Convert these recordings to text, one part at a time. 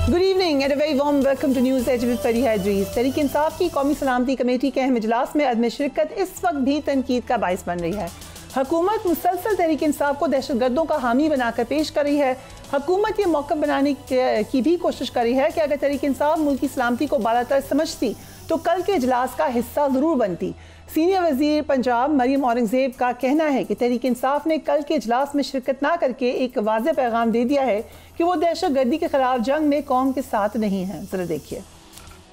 Good evening and a very warm welcome to news edge with Fareeha Idrees. Tehreek Insaf की कौमी सलामती committee के अहम इजलास में अदम शिरकत इस वक्त भी तनकीद का बाइस बन रही है। हुकूमत मुसलसल तहरीक इंसाफ को दहशतगर्दों का हामी बनाकर पेश कर रही है। हुकूमत ये मौक़िफ़ बनाने की भी कोशिश कर रही है कि अगर तहरीक इंसाफ मुल्क की सलामती को बालातर समझती तो कल के इजलास का हिस्सा ज़रूर बनती। सीनियर वज़ीर पंजाब मरीम औरंगज़ेब का कहना है कि तहरीक इंसाफ ने कल के इजलास में शिरकत ना करके एक वाज़ेह पैगाम दे दिया है कि वो दहशतगर्दी के खिलाफ जंग में कौम के साथ नहीं है। ज़रा देखिए।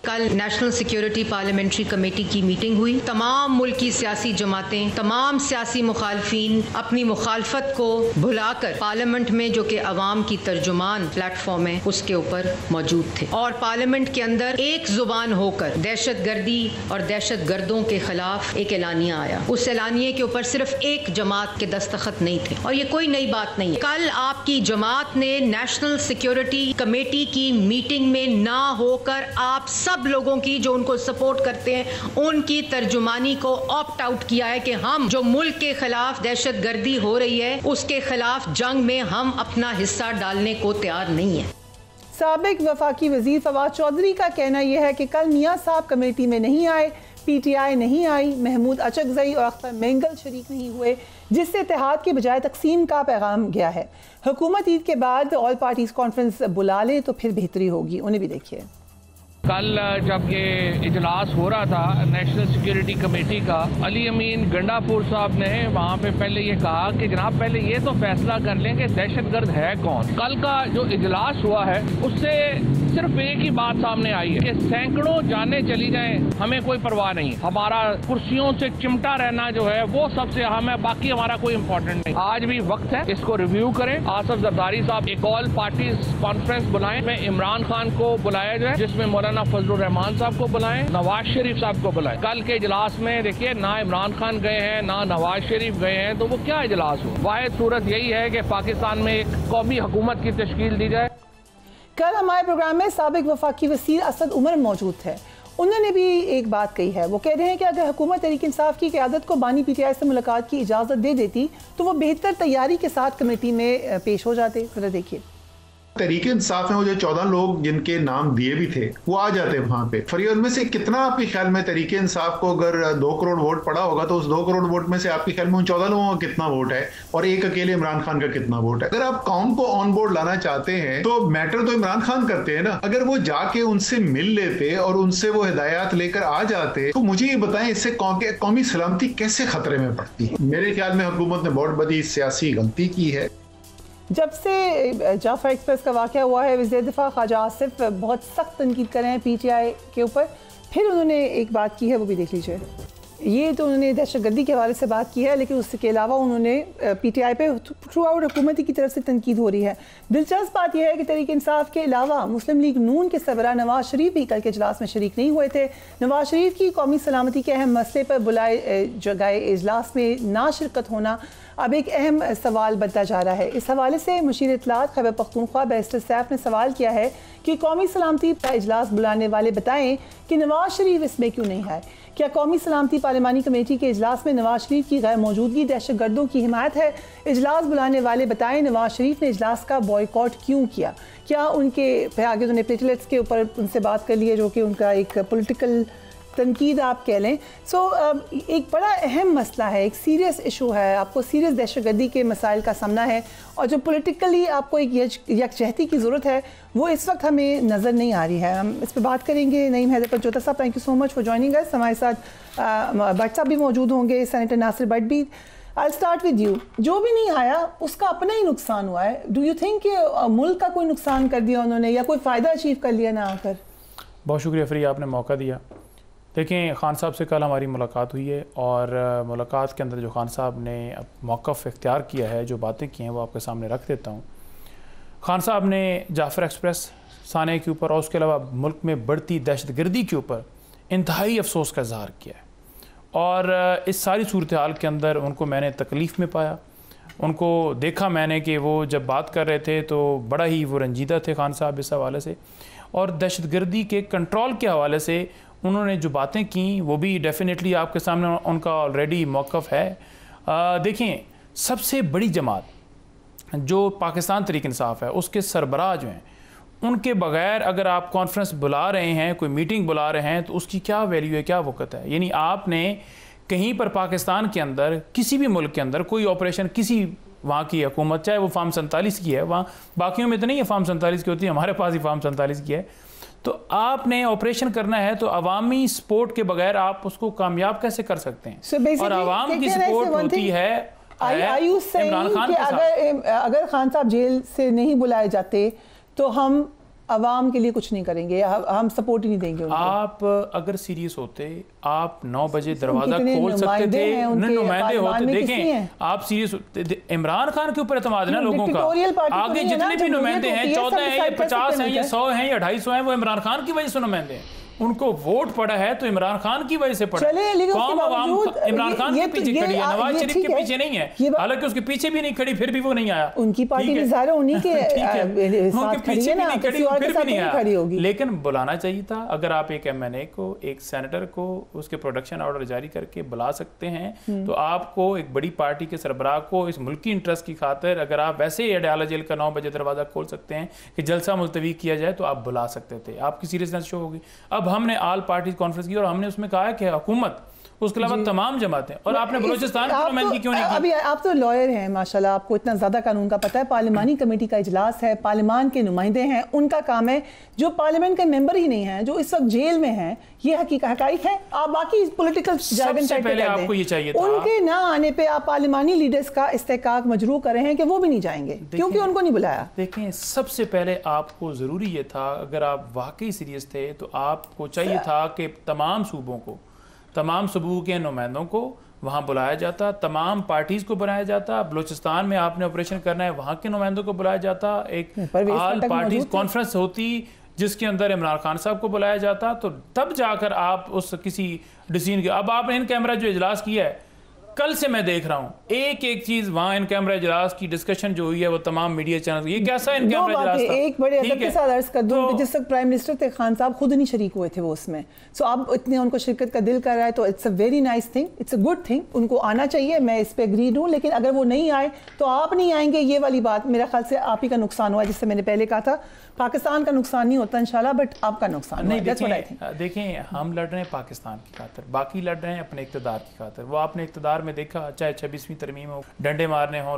कल नेशनल सिक्योरिटी पार्लियामेंट्री कमेटी की मीटिंग हुई। तमाम मुल्क की सियासी जमातें, तमाम सियासी मुखालफीन अपनी मुखालफत को भुलाकर पार्लियामेंट में, जो कि अवाम की तर्जुमान प्लेटफॉर्म है, उसके ऊपर मौजूद थे और पार्लियामेंट के अंदर एक जुबान होकर दहशत गर्दी और दहशत गर्दों के खिलाफ एक एलानिया आया। उस एलानिये के ऊपर सिर्फ एक जमात के दस्तखत नहीं थे और ये कोई नई बात नहीं है। कल आपकी जमात ने नेशनल सिक्योरिटी कमेटी की मीटिंग में ना होकर आप सब लोगों की, जो उनको सपोर्ट करते हैं, उनकी तर्जुमानी को ऑप्ट आउट किया है कि हम जो मुल्क के खिलाफ दहशत गर्दी हो रही है उसके खिलाफ जंग में हम अपना हिस्सा डालने को तैयार नहीं है। साबिक वफाकी वजीर फवाद चौधरी का कहना यह है कि कल मियां साहब कमेटी में नहीं आए, PTI नहीं आई, महमूद अचकजई और अख्तर मेंगल शरीक नहीं हुए, जिससे इत्तेहाद के बजाय तकसीम का पैगाम गया है। हुकूमत ईद के बाद ऑल पार्टीज कॉन्फ्रेंस बुला ले तो फिर बेहतरी होगी। उन्हें भी देखिए। कल जब ये इजलास हो रहा था नेशनल सिक्योरिटी कमेटी का, अली अमीन गंडापुर साहब ने वहाँ पे पहले ये कहा कि जनाब पहले ये तो फैसला कर लें कि दहशतगर्द है कौन। कल का जो इजलास हुआ है उससे सिर्फ एक ही बात सामने आई है कि सैकड़ों जाने चली जाएं, हमें कोई परवाह नहीं। हमारा कुर्सियों से चिमटा रहना जो है वो सबसे अहम है, बाकी हमारा कोई इम्पोर्टेंट नहीं। आज भी वक्त है, इसको रिव्यू करें। आसफ जरदारी साहब एक ऑल पार्टीज कॉन्फ्रेंस बुलाएं, में इमरान खान को बुलाया जाए, जिसमें मौलाना फजलुर रहमान साहब को बुलाएं, नवाज शरीफ साहब को बुलाएं। कल के इजलास में देखिए ना इमरान खान गए हैं ना नवाज शरीफ गए हैं, तो वो क्या इजलास हो। वाहिद सूरत यही है कि पाकिस्तान में एक कौमी हुकूमत की तश्कील दी जाए। कल हमारे प्रोग्राम में साबिक वफाकी वज़ीर असद उमर मौजूद है। उन्होंने भी एक बात कही है। वो कह रहे हैं कि अगर हुकूमत तहरीक इंसाफ की क़यादत को बानी PTI से मुलाकात की इजाज़त दे देती तो वो बेहतर तैयारी के साथ कमेटी में पेश हो जाते। जरा देखिए। तहरीक इंसाफ में वो जो 14 लोग जिनके नाम दिए भी थे वो आ जाते वहां पे। फरीद, उनमें से कितना आपके ख्याल में तहरीक इंसाफ को अगर 2 करोड़ वोट पड़ा होगा तो उस 2 करोड़ वोट में से आपके ख्याल में उन 14 लोगों का कितना वोट है और एक अकेले इमरान खान का कितना वोट है? अगर आप कौम को ऑन बोर्ड लाना चाहते हैं तो मैटर तो इमरान खान करते हैं ना। अगर वो जाके उनसे मिल लेते और उनसे वो हिदायत लेकर आ जाते तो मुझे ये बताएं इससे कौमी सलामती कैसे खतरे में पड़ती है? मेरे ख्याल में हुकूमत ने बहुत बड़ी सियासी गलती की है। जब से जाफर एक्सप्रेस का वाक़या हुआ है, वज़ीर दिफा ख्वाजा आसिफ बहुत सख्त तनकीद कर रहे हैं PTI के ऊपर। फिर उन्होंने एक बात की है, वो भी देख लीजिए। ये तो उन्होंने दहशतगर्दी के हवाले से बात की है, लेकिन उसके अलावा उन्होंने PTI पे थ्रू आउट हुकूमत की तरफ से तनकीद हो रही है। दिलचस्प बात यह है कि तहरीक इंसाफ के अलावा मुस्लिम लीग नून के सरबराह नवाज शरीफ भी कल के इजलास में शरीक नहीं हुए थे। नवाज शरीफ की कौमी सलामती के अहम मसले पर बुलाए गए इजलास में ना शिरकत होना अब एक अहम सवाल बनता जा रहा है। इस हवाले से मुशीर इत्तलात खैबर पख्तूनख्वा बैरिस्टर सैफ ने सवाल किया है कि कौमी सलामती का इजलास बुलाने वाले बताएं कि नवाज शरीफ इसमें क्यों नहीं आए। क्या कौमी सलामती पार्लिमानी कमेटी के इजलास में नवाज शरीफ की गैर मौजूदगी दहशतगर्दों की हिमायत है? इजलास बुलाने वाले बताएं नवाज शरीफ ने इजलास का बॉयकॉट क्यों किया? क्या उनके आगे उन्होंने प्लेटलेट्स के ऊपर उनसे बात कर ली है, जो कि उनका एक पॉलिटिकल तनकीद आप कह लें। एक बड़ा अहम मसला है, एक सीरियस इशू है, आपको सीरियस दहशतगर्दी के मसाइल का सामना है और जो पॉलिटिकली आपको एक यकजहती की ज़रूरत है वो इस वक्त हमें नज़र नहीं आ रही है। हम इस पर बात करेंगे। नईम हैदर जोता साहब, thank you so much for joining अस। हमारे साथ भट्ट साहब भी मौजूद होंगे, सेनेटर नासिर भट्ट भी। I start with you. जो भी नहीं आया उसका अपना ही नुकसान हुआ है। डू यू थिंक कि मुल्क का कोई नुकसान कर दिया उन्होंने या कोई फ़ायदा अचीव कर लिया ना आकर? बहुत शुक्रिया फरी, आपने मौका दिया। देखें, खान साहब से कल हमारी मुलाकात हुई है और मुलाकात के अंदर जो खान साहब ने मौक़िफ़ इख्तियार किया है, जो बातें की हैं, वो आपके सामने रख देता हूँ। खान साहब ने जाफ़र एक्सप्रेस साने के ऊपर और उसके अलावा मुल्क में बढ़ती दहशतगर्दी के ऊपर इंतहाई अफसोस का इज़हार किया है और इस सारी सूरत हाल के अंदर उनको मैंने तकलीफ़ में पाया। उनको देखा मैंने कि वो जब बात कर रहे थे तो बड़ा ही वो रंजीदा थे खान साहब इस हवाले से, और दहशतगर्दी के कंट्रोल के हवाले से उन्होंने जो बातें की वो भी डेफिनेटली आपके सामने उनका ऑलरेडी मौक़िफ़ है। देखें, सबसे बड़ी जमात जो पाकिस्तान तहरीक इंसाफ है उसके सरबराह जो हैं उनके बगैर अगर आप कॉन्फ्रेंस बुला रहे हैं, कोई मीटिंग बुला रहे हैं, तो उसकी क्या वैल्यू है, क्या वक़्त है। यानी आपने कहीं पर पाकिस्तान के अंदर किसी भी मुल्क के अंदर कोई ऑपरेशन, किसी वहाँ की हुकूमत, चाहे वो फार्म 47 की है, वहाँ बाकियों में तो नहीं है फार्म 47 की होती है, हमारे पास ही फार्म 47 की है, तो आपने ऑपरेशन करना है तो अवामी सपोर्ट के बगैर आप उसको कामयाब कैसे कर सकते हैं। और अवाम की सपोर्ट होती है इमरान खान के साथ। अगर खान साहब जेल से नहीं बुलाए जाते तो हम अवाम के लिए कुछ नहीं करेंगे, हम सपोर्ट ही नहीं देंगे उनको। आप अगर सीरियस होते, आप 9 बजे दरवाजा खोल सकते थे, नुमाइंदे होते। देखें, आप सीरियस, इमरान खान के ऊपर एतमाद है ना लोगों का। आगे जितने भी नुमाइंदे हैं, 14 हैं या 50 हैं या 100 हैं या 250 हैं, वो इमरान खान की वजह से नुमाइंदे हैं। उनको वोट पड़ा है तो इमरान खान की वजह से पड़ा है। कौम अवाम इमरान खान के पीछे खड़ी है, नवाज शरीफ के पीछे नहीं है। हालांकि उसके पीछे भी नहीं खड़ी, फिर भी वो नहीं आया। उनकी पार्टी निज़ार उन्हीं के पीछे भी नहीं खड़ी, फिर भी नहीं आया। लेकिन बुलाना चाहिए था। अगर आप एक MNA को, एक सेनेटर को उसके प्रोडक्शन ऑर्डर जारी करके बुला सकते हैं, तो आपको एक बड़ी पार्टी के सरबराह को इस मुल्की इंटरेस्ट की खातिर, अगर आप वैसे ही अडयाला जेल का 9 बजे दरवाजा खोल सकते हैं कि जलसा मुलतवी किया जाए, तो आप बुला सकते थे। आपकी सीरियसनेस शो होगी। अब हमने आल पार्टी कॉन्फ्रेंस की और हमने उसमें कहा है कि हुकूमत, उसके अलावा तमाम जमातें, और आपने बलूचिस्तान की नुमाइंदगी क्यों नहीं की? अभी आप तो लॉयर हैं माशाल्लाह, आपको इतना ज़्यादा कानून का पता है। पार्लिमानी कमेटी का इजलास है, पार्लिमान के नुमाइंदे हैं, उनका काम है। जो पार्लियामेंट के मेंबर ही नहीं हैं, जो इस वक्त जेल में हैं, ये हकीकत है। आप बाकी पॉलिटिकल जार्गन टाइप पहले आपको ये चाहिए था, उनके ना आने पे आप पार्लिमानी लीडर्स का इस्तेकाक मजरू कर रहे हैं कि वो भी नहीं जाएंगे क्योंकि उनको नहीं बुलाया। देखें, सबसे पहले आपको जरूरी ये था, अगर आप वाकई सीरियस थे तो आपको चाहिए था कि तमाम सूबों को, तमाम सूबों के नुमाइंदों को वहाँ बुलाया जाता, तमाम पार्टीज़ को बुलाया जाता। बलूचिस्तान में आपने ऑपरेशन करना है, वहाँ के नुमाइंदों को बुलाया जाता। एक ऑल पार्टीज कॉन्फ्रेंस होती जिसके अंदर इमरान खान साहब को बुलाया जाता, तो तब जाकर आप उस किसी डिसीजन के। अब आपने इन कैमरा जो इजलास किया है, कल से मैं देख रहा हूँ एक एक चीज वहाँ इन कैमरा इजलास की डिस्कशन जो हुई है वो तमाम मीडिया चैनल, ये कैसा इन कैमरा इजलास था? एक बड़े अदब के साथ अर्ज कर दूं कि जिस वक्त प्राइम मिनिस्टर थे खान साहब खुद नहीं शरीक हुए थे वो उसमें, सो अब इतने उनको शिरकत का दिल कर रहा है तो it's a very nice thing, it's a good thing, उनको आना चाहिए, मैं इस पर एग्रीड हूँ। लेकिन अगर वो नहीं आए तो आप नहीं आएंगे, ये वाली बात मेरा ख्याल से आप ही का नुकसान हुआ, जिससे मैंने पहले कहा था पाकिस्तान का नुकसान नहीं होता इंशाल्लाह, बट आपका नुकसान नहीं। देखें, हम लड़ रहे हैं पाकिस्तान की खातिर, बाकी लड़ रहे हैं अपने इक़्तिदार की खातिर। वो आपने इक़्तिदार में देखा, चाहे 26वीं तरमीम हो, डंडे मारने हो,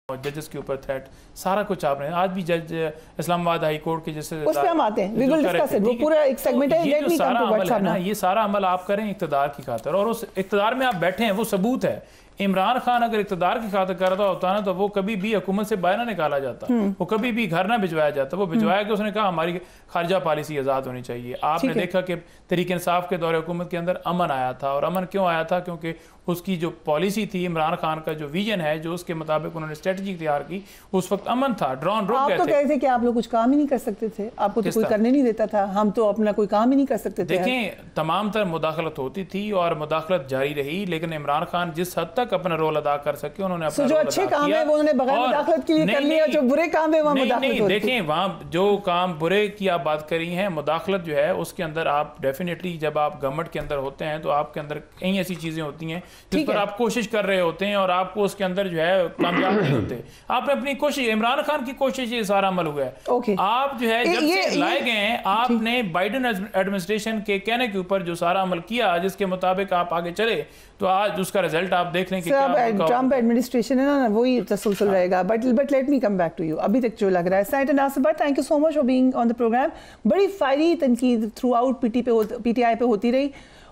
जजेस के ऊपर थ्रेट, सारा कुछ आपने, आज भी जज इस्लामाबाद हाई कोर्ट के जैसे उस पे हम आते हैं, वी विल डिस्कस इट, वो पूरा एक सेगमेंट है, let me come to what's happening ना, ये सारा अमल आप करें इक़्तिदार की खातिर, और उस इक़्तिदार में आप बैठे हैं, वो सबूत है। इमरान खान अगर इक़्तिदार की खातिर कर रहा होता ना तो वो कभी भी हुकूमत से बाहर ना निकाला जाता, वो कभी भी घर ना भिजवाया जाता। वो भिजवाया कि उसने कहा हमारी खारजा पॉलिसी आज़ाद होनी चाहिए। आपने देखा कि तहरीक इंसाफ के दौरे हुकूमत के अंदर अमन आया था, और अमन क्यों आया था? क्योंकि उसकी जो पॉलिसी थी, इमरान खान का जो विजन है, जो उसके मुताबिक उन्होंने स्ट्रेटजी तैयार की, उस वक्त अमन था, ड्रोन रुक गए थे। आप तो कहते थे कि आप लोग कुछ काम ही नहीं कर सकते थे, आपको तो कोई करने नहीं देता था, हम तो अपना कोई काम ही नहीं कर सकते थे। देखें, तमाम तरह मुदाखलत होती थी और मुदाखलत जारी रही, लेकिन इमरान खान जिस हद तक अपना रोल अदा कर सके उन्होंने अपना जो अच्छे काम है वो उन्होंने बगैर मुदाखलत के लिए कर लिया, जो बुरे काम है वहाँ मुदाखलत होती है। देखें, वहाँ जो काम बुरे की आप बात करी हैं, मुदाखलत जो है उसके अंदर आप डेफिनेटली जब आप गवर्नमेंट के अंदर होते हैं तो आपके अंदर कई ऐसी चीजें होती हैं जिस पर आप कोशिश कर रहे होते हैं और आपको उसके अंदर जो है कामयाब नहीं होते। आपने अपनी कोशिश, इमरान खान की कोशिश ये सारा अमल हुआ है। आप जो है जब से लाए गए हैं, आपने बाइडेन एडमिनिस्ट्रेशन के कहने के ऊपर जो सारा अमल किया, जिसके मुताबिक आप आगे चले, तो आज उसका रिजल्ट आप देख लें कि ट्रम्प एडमिनिस्ट्रेशन है ना, वही तसलसल रहेगा। But let me come back to you, अभी तक जो लग रहा है senator Nasir Bhatt, thank you so much for being on the programme. बड़ी फायरी तनकीद थ्रू आउट PTI पे होती रही,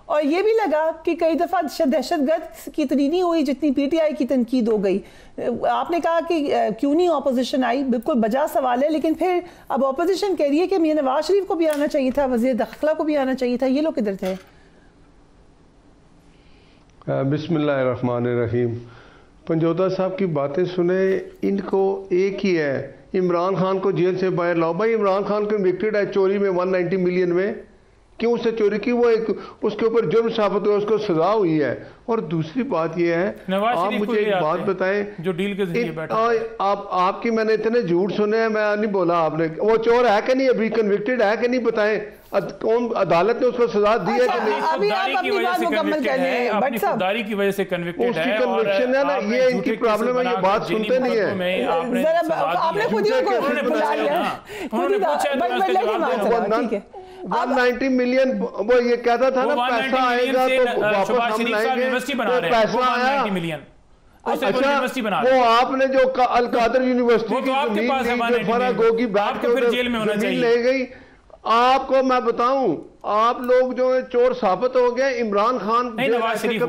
और ये भी लगा कि कई दफ़ा दहशतगर्द की इतनी नहीं हुई जितनी PTI की तनकीद हो गई। आपने कहा कि क्यों नहीं ऑपोजिशन आई, बिल्कुल बजा सवाल है, लेकिन फिर अब ऑपोजिशन कह रही है कि मियां नवाज शरीफ को भी आना चाहिए था, वज़ीर दाखिला को भी आना चाहिए था, ये लोग किधर थे? बिस्मिल्लाहिर्रहमानिर्रहीम। पंजोता साहब की बातें सुने, इनको एक ही है, इमरान खान को जेल से बाहर लाओ। भाई इमरान खान कन्विक्टेड है चोरी में 190 मिलियन में, क्यों उसने चोरी की, वो एक उसके ऊपर जुर्म साबित हुआ, उसको सजा हुई है। और दूसरी बात ये है, आप मुझे एक बात बताएं, जो डील के जरिए बैठा आपकी मैंने इतने झूठ सुने हैं, मैं नहीं बोला आपने, वो चोर है कि नहीं, अभी कन्विक्टेड है कि नहीं, बताएं कौन अदालत ने उसको सजा दी है कि नहीं? अभी आप अपनी बात मुकम्मल कर लें। अपनी खुदारी की वजह से कन्विक्टेड है, उसकी कन्विक्शन है ना, ये इनकी प्रॉब्लम है, ये बात सुनते नहीं है। आपने खुद ही उनको बुला लिया, उन्होंने पूछा, ठीक है 190 मिलियन, वो ये कहता था ना पैसा आएगा तो वापस हम लाएंगे, तो पैसा आया। अच्छा, वो आपने जो अल कादर यूनिवर्सिटी की जमीन फरागोगी बैठ के जेल में होना चाहिए ले गई, आपको मैं बताऊं, आप लोग जो चोर साबित हो गए, इमरान खान कभी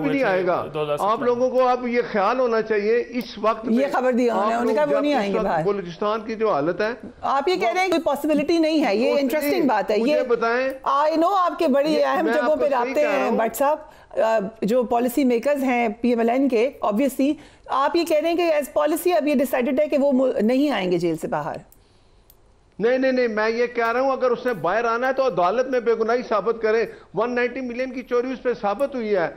नहीं आएगा। आप लोगों को अब ये ख्याल होना चाहिए इस वक्त, ये खबर दी उन्होंने कहा वो नहीं आएंगे बाहर। बलूचिस्तान की जो हालत है, आप ये कह रहे हैं कोई पॉसिबिलिटी नहीं है, ये इंटरेस्टिंग बात है। ये बताएं, आई नो आपके बड़ी अहम जगहों पे रखते हैं भट्ट साहब, जो पॉलिसी मेकर्स हैं PMLN के, ऑब्वियसली आप ये कह रहे हैं कि एज पॉलिसी अब ये डिसाइडेड है कि वो नहीं आएंगे जेल से बाहर। नहीं, मैं ये कह रहा हूं अगर उसने बाहर आना है तो अदालत में बेगुनाही साबित करे। 190 मिलियन की चोरी उस पर साबित हुई है,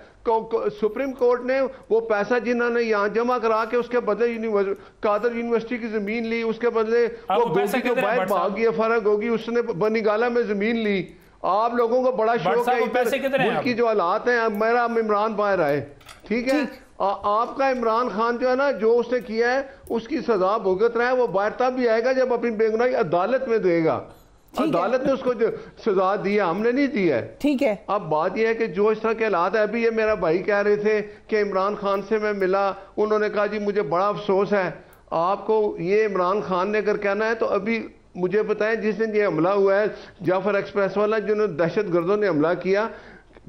सुप्रीम कोर्ट ने वो पैसा जिन्होंने यहाँ जमा करा के उसके बदले कादर यूनिवर्सिटी की जमीन ली, उसके बदले वो गोगी को बाहर भाग गया फराग गोगी, उसने बनीगाला में जमीन ली। आप लोगों को बड़ा शौक है मुल्क की जो हालात है, मेरा इमरान बाहर आए, ठीक है, आपका इमरान खान जो है ना, जो उसने किया है उसकी सजा भुगत रहा है, वो बाहर तब भी आएगा जब अपनी बेगुनाही अदालत में देगा। अदालत ने उसको जो सजा दी है, हमने नहीं दी है, ठीक है। अब बात यह है कि जो इस तरह के हालात है, अभी ये मेरा भाई कह रहे थे कि इमरान खान से मैं मिला, उन्होंने कहा जी मुझे बड़ा अफसोस है। आपको ये इमरान खान ने अगर कहना है तो अभी मुझे बताएं, जिस दिन ये हमला हुआ है जाफर एक्सप्रेस वाला, जिन्होंने दहशत गर्दों ने हमला किया,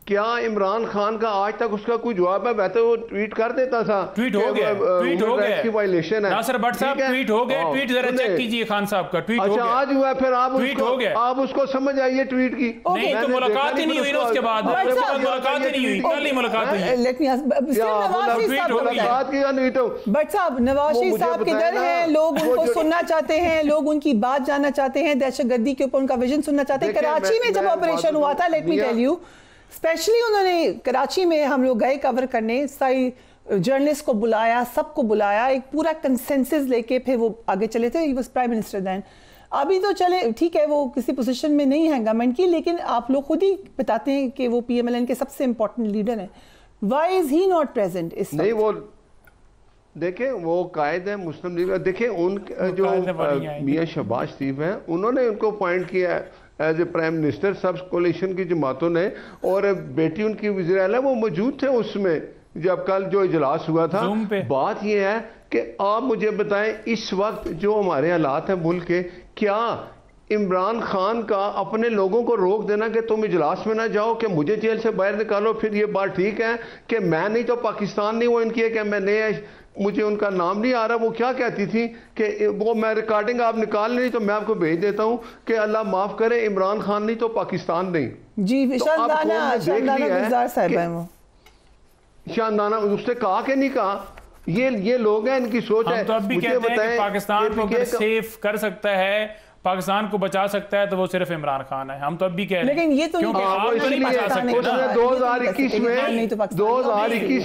क्या इमरान खान का आज तक उसका कोई जवाब है? वैसे वो ट्वीट कर देता था, ट्वीट हो गया, ट्वीट हो गया की वायलेशन है। नासिर भट्ट साहब ट्वीट हो गया, ट्वीट जरा चेक कीजिए खान साहब का ट्वीट हो गया। आज हुआ, फिर आप ट्वीट हो गया, आप उसको समझ आइए ट्वीट की। नहीं तो मुलाकात ही नहीं हुई ना उसके बाद, मुलाकात ही नहीं हुई, कल ही मुलाकात हुई। भट्ट साहब, नवाज शरीफ साहब किधर हैं? लोग उनको सुनना चाहते हैं, लोग उनकी बात जानना चाहते हैं, दहशतगर्दी के ऊपर उनका विजन सुनना चाहते हैं। कराची में जब ऑपरेशन हुआ था, let me tell you, specially उन्होंने कराची में हम लोग गए कवर करने, सारी जर्नलिस्ट को बुलाया, सबको बुलाया, एक पूरा कंसेंसस लेके फिर वो आगे चले थे। He was prime minister then. अभी तो चले ठीक है, वो किसी पोजीशन में नहीं है गवर्नमेंट की, लेकिन आप लोग खुद ही बताते हैं कि वो PMLN के सबसे इंपॉर्टेंट लीडर हैं। Why is he not present? इस नहीं, वो देखें, वो कायद है मुस्लिम लीग। देखें उन जो मियां शहबाज शरीफ हैं, उन्होंने उनको अपॉइंट किया है एज ए प्राइम मिनिस्टर, सब कोलिशन की जमातों ने, और बेटी उनकी वज़ीर आला वो मौजूद थे उसमें जब कल जो इजलास हुआ था। बात यह है कि आप मुझे बताएं, इस वक्त जो हमारे हालात हैं मुल्क के, क्या इमरान खान का अपने लोगों को रोक देना कि तुम इजलास में ना जाओ, कि मुझे जेल से बाहर निकालो, फिर ये बात ठीक है कि मैं नहीं तो पाकिस्तान नहीं, वो इनकी है कि मैं नहीं, मुझे उनका नाम नहीं आ रहा, वो क्या कहती थी कि वो मैं रिकॉर्डिंग आप निकाल नहीं तो मैं आपको भेज देता हूं कि अल्लाह माफ करे, इमरान खान नहीं तो पाकिस्तान नहीं। जी, शानदाना उसने कहा कि नहीं कहा, ये लोग हैं, इनकी सोच है। तो अब भी कहते हैं कि पाकिस्तान को अगर सेफ कर सकता है, पाकिस्तान को बचा सकता है, तो वो सिर्फ इमरान खान है। हम तो अब भी कह रहे हैं, लेकिन ये तो क्योंकि आप नहीं बचा सकते। 2021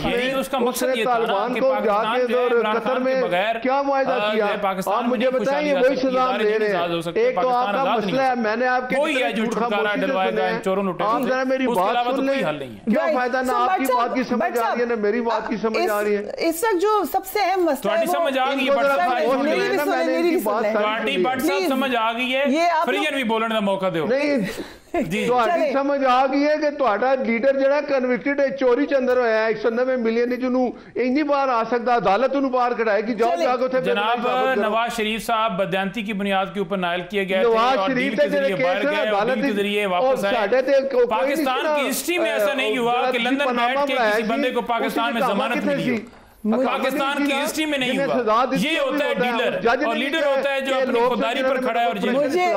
में उसका मकसद ये तालिबान को जाके कतर में क्या वायदा किया, आप मुझे बताइए, वही सजा दे रहे हैं। एक तो आपका मसला है, मैंने आपके आप जरा मेरी बात सुन लें, क्या फायदा ना आपकी बात की समझ आ रही है ना मेरी बात की समझ आ रही है। इस वक्त जो सबसे अहम मसला है, समझ आ गई है, समझ आ गई है, फ्रीजन भी बोलने का मौका दो। नहीं जी, समझ आ गई है कि ਤੁਹਾਡਾ ਲੀਡਰ ਜਿਹੜਾ ਕਨਵਿਕਟਡ ਹੈ ਚੋਰੀ ਚ ਅੰਦਰ ਹੋਇਆ 190 ਮਿਲੀਅਨ ਜਿਹਨੂੰ ਇੰਨੀ ਬਾਹਰ ਆ ਸਕਦਾ, ਅਦਾਲਤ ਨੂੰ ਬਾਹਰ ਕਢਾਏਗੀ, जाओ जाके उठे। जनाब नवाज शरीफ साहब बदयांती की बुनियाद के ऊपर नायल किए गए नवाज शरीफ के जरिए वापस आए। पाकिस्तान की हिस्ट्री में ऐसा नहीं हुआ कि लंदन बैठ के किसी बंदे को पाकिस्तान में जमानत मिली। पाकिस्तान की हिस्ट्री में नहीं हुआ। ये होता है डीलर, और लीडर होता है जो अपनी खुदारी पर खड़ा है और मुझे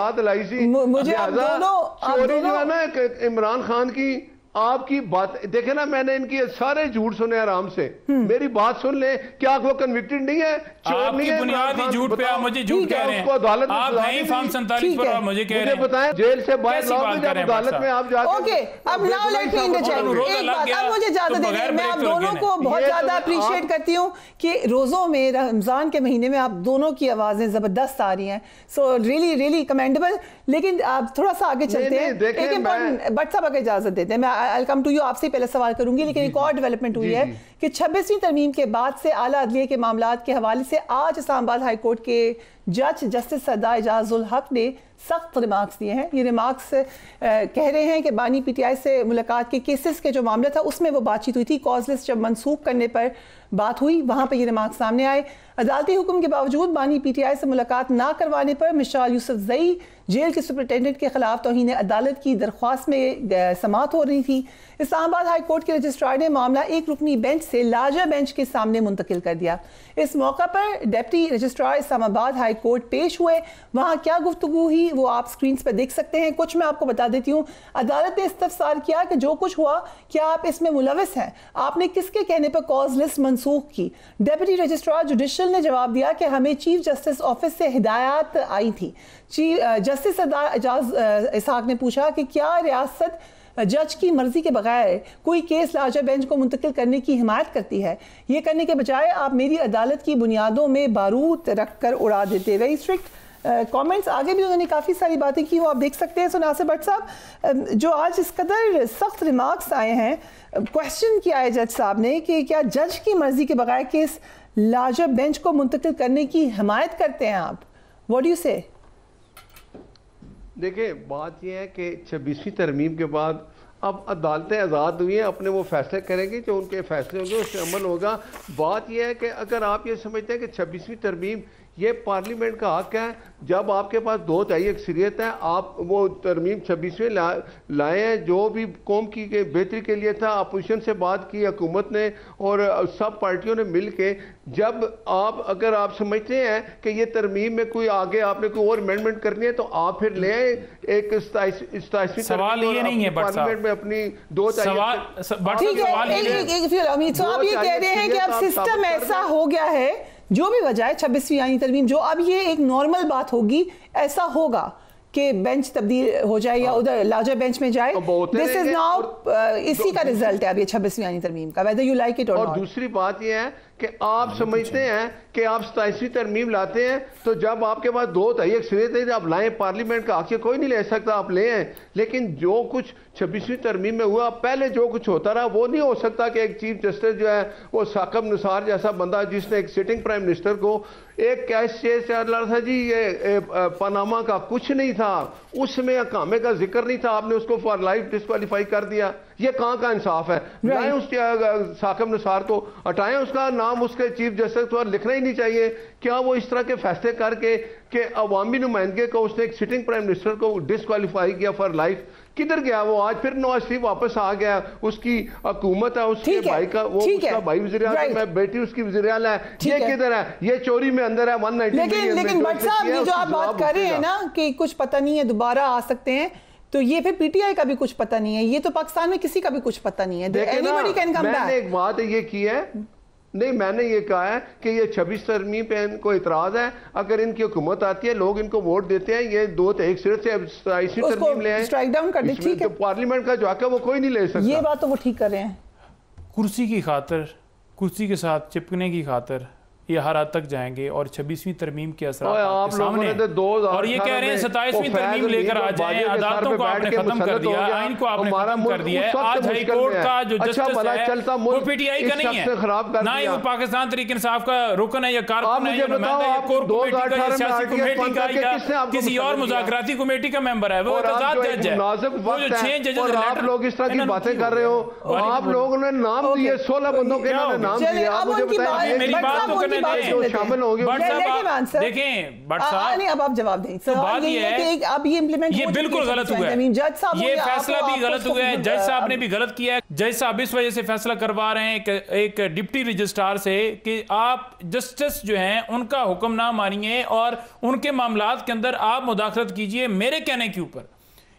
चोरी जो है ना इमरान खान की, आपकी बात देखे ना, मैंने इनकी सारे झूठ सुने आराम से, मेरी बात सुन ले। क्या वो कन्विक्टेड नहीं है, चोर नहीं है? बुनियादी झूठ पे आप मुझे झूठ कह रहे हैं। अदालत आप नहीं फॉर्म 47 पर मुझे कह रहे हैं, बताएं जेल से बाहर लाओगे जब अदालत में आप जाके। ओके, अब नाउ लेट मी इंटरजेक्ट। एक बात अब मुझे इजाजत दे दें, मैं आप दोनों को बहुत ज्यादा अप्रिशिएट करती हूं कि रोजों में रमजान के महीने में आप दोनों की आवाजें जबरदस्त आ रही हैं, सो रियली रियली कमेंडेबल। लेकिन आप थोड़ा सा आगे चलते हैं, एक इंपॉर्टेंट बट साहब अगर इजाजत देते हैं, मैं आई कम टू यू, आपसे पहले सवाल करूंगी। लेकिन एक और डेवलपमेंट हुई है कि 26वीं तरमीम के बाद से आला अदलिया के मामलात के हवाले से आज इस्लामाबाद हाई कोर्ट के जज जस्टिस सरदार एजाज उल हक ने सख्त रिमार्क्स दिए हैं। ये रिमार्क्स कह रहे हैं कि बानी पीटीआई से मुलाकात के केसेस के जो मामला था उसमें वो बातचीत हुई थी, कॉज लिस्ट जब मनसूख करने पर बात हुई वहाँ पर ये रिमार्क्स सामने आए। अदालती हुक्म के बावजूद बानी पीटीआई से मुलाकात ना करवाने पर मिशाल यूसुफजई जेल के सुपरिटेंडेंट के खिलाफ तौहीन अदालत की दरख्वास्त में समाअत हो रही थी। इस्लामाबाद हाई कोर्ट के रजिस्ट्रार ने मामला एक रुकनी बेंच से लार्जर बेंच के सामने मुंतकिल कर दिया। इस मौका पर deputy registrar Islamabad high court पेश हुए। वहाँ क्या गुफ्तगू हुई वो आप स्क्रीन पर देख सकते हैं। कुछ मैं आपको बता देती हूँ। अदालत ने इस्तफसार किया कि जो कुछ हुआ क्या आप इसमें मुलविस हैं, आपने किसके कहने पर कॉज लिस्ट मनसूख की। डिप्टी रजिस्ट्रार जुडिशल ने जवाब दिया कि हमें चीफ जस्टिस ऑफिस से हिदायत आई थी। जस्टिस सरदार एजाज इसहाक ने पूछा कि क्या रियासत जज की मर्जी के बगैर कोई केस लार्जर बेंच को मुंतकिल करने की हिमायत करती है? ये करने के बजाय आप मेरी अदालत की बुनियादों में बारूद रख कर उड़ा देते। Very strict comments. आगे भी उन्होंने काफ़ी सारी बातें की, वो आप देख सकते हैं। सो नासिर भट्ट साहब, जो आज इस कदर सख्त रिमार्क्स आए हैं, क्वेश्चन किया है जज साहब ने कि क्या जज की मर्जी के बगैर केस लार्जर बेंच को मुंतकिल करने की हिमायत करते हैं आप? व्हाट डू यू से? देखिए, बात यह है कि 26वीं तरमीम के बाद अब अदालतें आज़ाद हुई हैं, अपने वो फैसले करेंगी, जो उनके फैसले होंगे उससे अमल होगा। बात यह है कि अगर आप ये समझते हैं कि 26वीं तरमीम ये पार्लियामेंट का हक है, जब आपके पास 2/3 अक्सरियत है, आप वो तरमीम 26वीं लाए हैं, जो भी कौम की बेहतरी के लिए था। अपोजिशन से बात की हुकूमत ने और सब पार्टियों ने मिल के, जब आप अगर आप समझते हैं कि ये तरमीम में कोई आगे आपने कोई और अमेंडमेंट करनी है तो आप फिर ले आए एक 27वीं सवाल ये नहीं है पार्लियामेंट में अपनी 2/3। ठीक है, आप ये कह रहे हैं कि अब सिस्टम ऐसा हो गया है, जो भी वजह है 26वीं आईनी तरमीम, जो अब ये एक नॉर्मल बात होगी, ऐसा होगा कि बेंच तब्दील हो जाए या उधर लार्जर बेंच में जाए। दिस इज नाउ इसी का रिजल्ट है अब ये 26वीं आईनी तरमीम का, वेदर यू लाइक इट और नॉट। दूसरी बात ये है कि आप समझते हैं कि आप 27वीं तरमीम लाते हैं तो जब आपके पास 2/3 अक्सरियत है आप लाएं, पार्लियामेंट का आके कोई नहीं ले सकता, आप ले आए। लेकिन जो कुछ 26वीं तरमीम में हुआ, पहले जो कुछ होता रहा वो नहीं हो सकता कि एक चीफ जस्टिस जो है वो साकब निसार जैसा बंदा, जिसने एक सिटिंग प्राइम मिनिस्टर को एक कैश चल रहा था जी, ये पनामा का कुछ नहीं था, उसमें अकामे का जिक्र नहीं था, आपने उसको फॉर लाइफ डिस्क्वालीफाई कर दिया। ये कहाँ का इंसाफ है? लाएं उस साकब निसार को, हटाएं उसका नाम, उसके चीफ जस्टिस पर लिखना ही नहीं चाहिए। क्या वो इस तरह के फैसले करके कि अवामी नुमाइंदगी को उसने एक सिटिंग प्राइम मिनिस्टर को डिस्क्वालीफाई किया फॉर लाइफ, किधर गया वो? आज फिर नवाज शरीफ वापस आ गया, उसकी हुकूमत है, उसके भाई का, वो उसका भाई वज़ीर-ए-आज़म है, बेटी उसकी वज़ीर-ए-आला है, ये किधर है? ये चोरी में अंदर है 190। लेकिन भट्ट साहब, ये जो आप बात कर रहे हैं ना कि कुछ पता नहीं है दोबारा आ सकते हैं, तो ये फिर पीटीआई का भी कुछ पता नहीं है, ये तो पाकिस्तान में किसी का भी कुछ पता नहीं है। Anybody can come back. मैंने एक बात ये की है, नहीं मैंने ये कहा है कि ये 26 तरमीम पे इनको इतराज है, अगर इनकी हुकूमत आती है, लोग इनको वोट देते हैं, ये 2/3 से 27 तरमीम ले आए, स्ट्राइक डाउन कर दे, ठीक है। पार्लियामेंट का जो हक है वो कोई नहीं ले सकता। ये बात तो वो ठीक कर रहे हैं। कुर्सी की खातर, कुर्सी के साथ चिपकने की खातर ये हर हद तक जाएंगे और 26वीं तरमीम के असरात आपके सामने, और ये कह रहे हैं 27वीं तरमीम लेकर आ जाएं, अदालतों को आपने खत्म कर दिया, आइन को आपने खत्म कर दिया है। आज हाई कोर्ट का जो जस्टिस है वो पीटीआई का नहीं है, ना ही वो पाकिस्तान तहरीक इंसाफ का रुकन है या कारकुन है, या नुमाइंदा या कोर कमेटी का या सियासी कमेटी का या किसी और मुज़ाकराती कमेटी का मेंबर है, वो आजाद जज है। वो जो 6 जजेस, आप लोग इस तरह की बातें कर रहे हो, आप लोगों ने नाम दिए, 16 बंदों के नाम दिए, आप मुझे बताइए। मेरी बात तो शामिल हो गए। देखें भट्ट साहब, नहीं अब आप जवाब दें। तो बात ये है कि अब ये इंप्लीमेंट ये बिल्कुल गलत हुआ है, जज साहब ये फैसला भी गलत हुआ है, जज साहब ने भी गलत किया है। जज साहब इस वजह से फैसला करवा रहे हैं एक डिप्टी रजिस्ट्रार से कि आप जस्टिस जो हैं उनका हुक्म ना मानिए और उनके मामलात के अंदर आप मुदाखलत कीजिए मेरे कहने के ऊपर।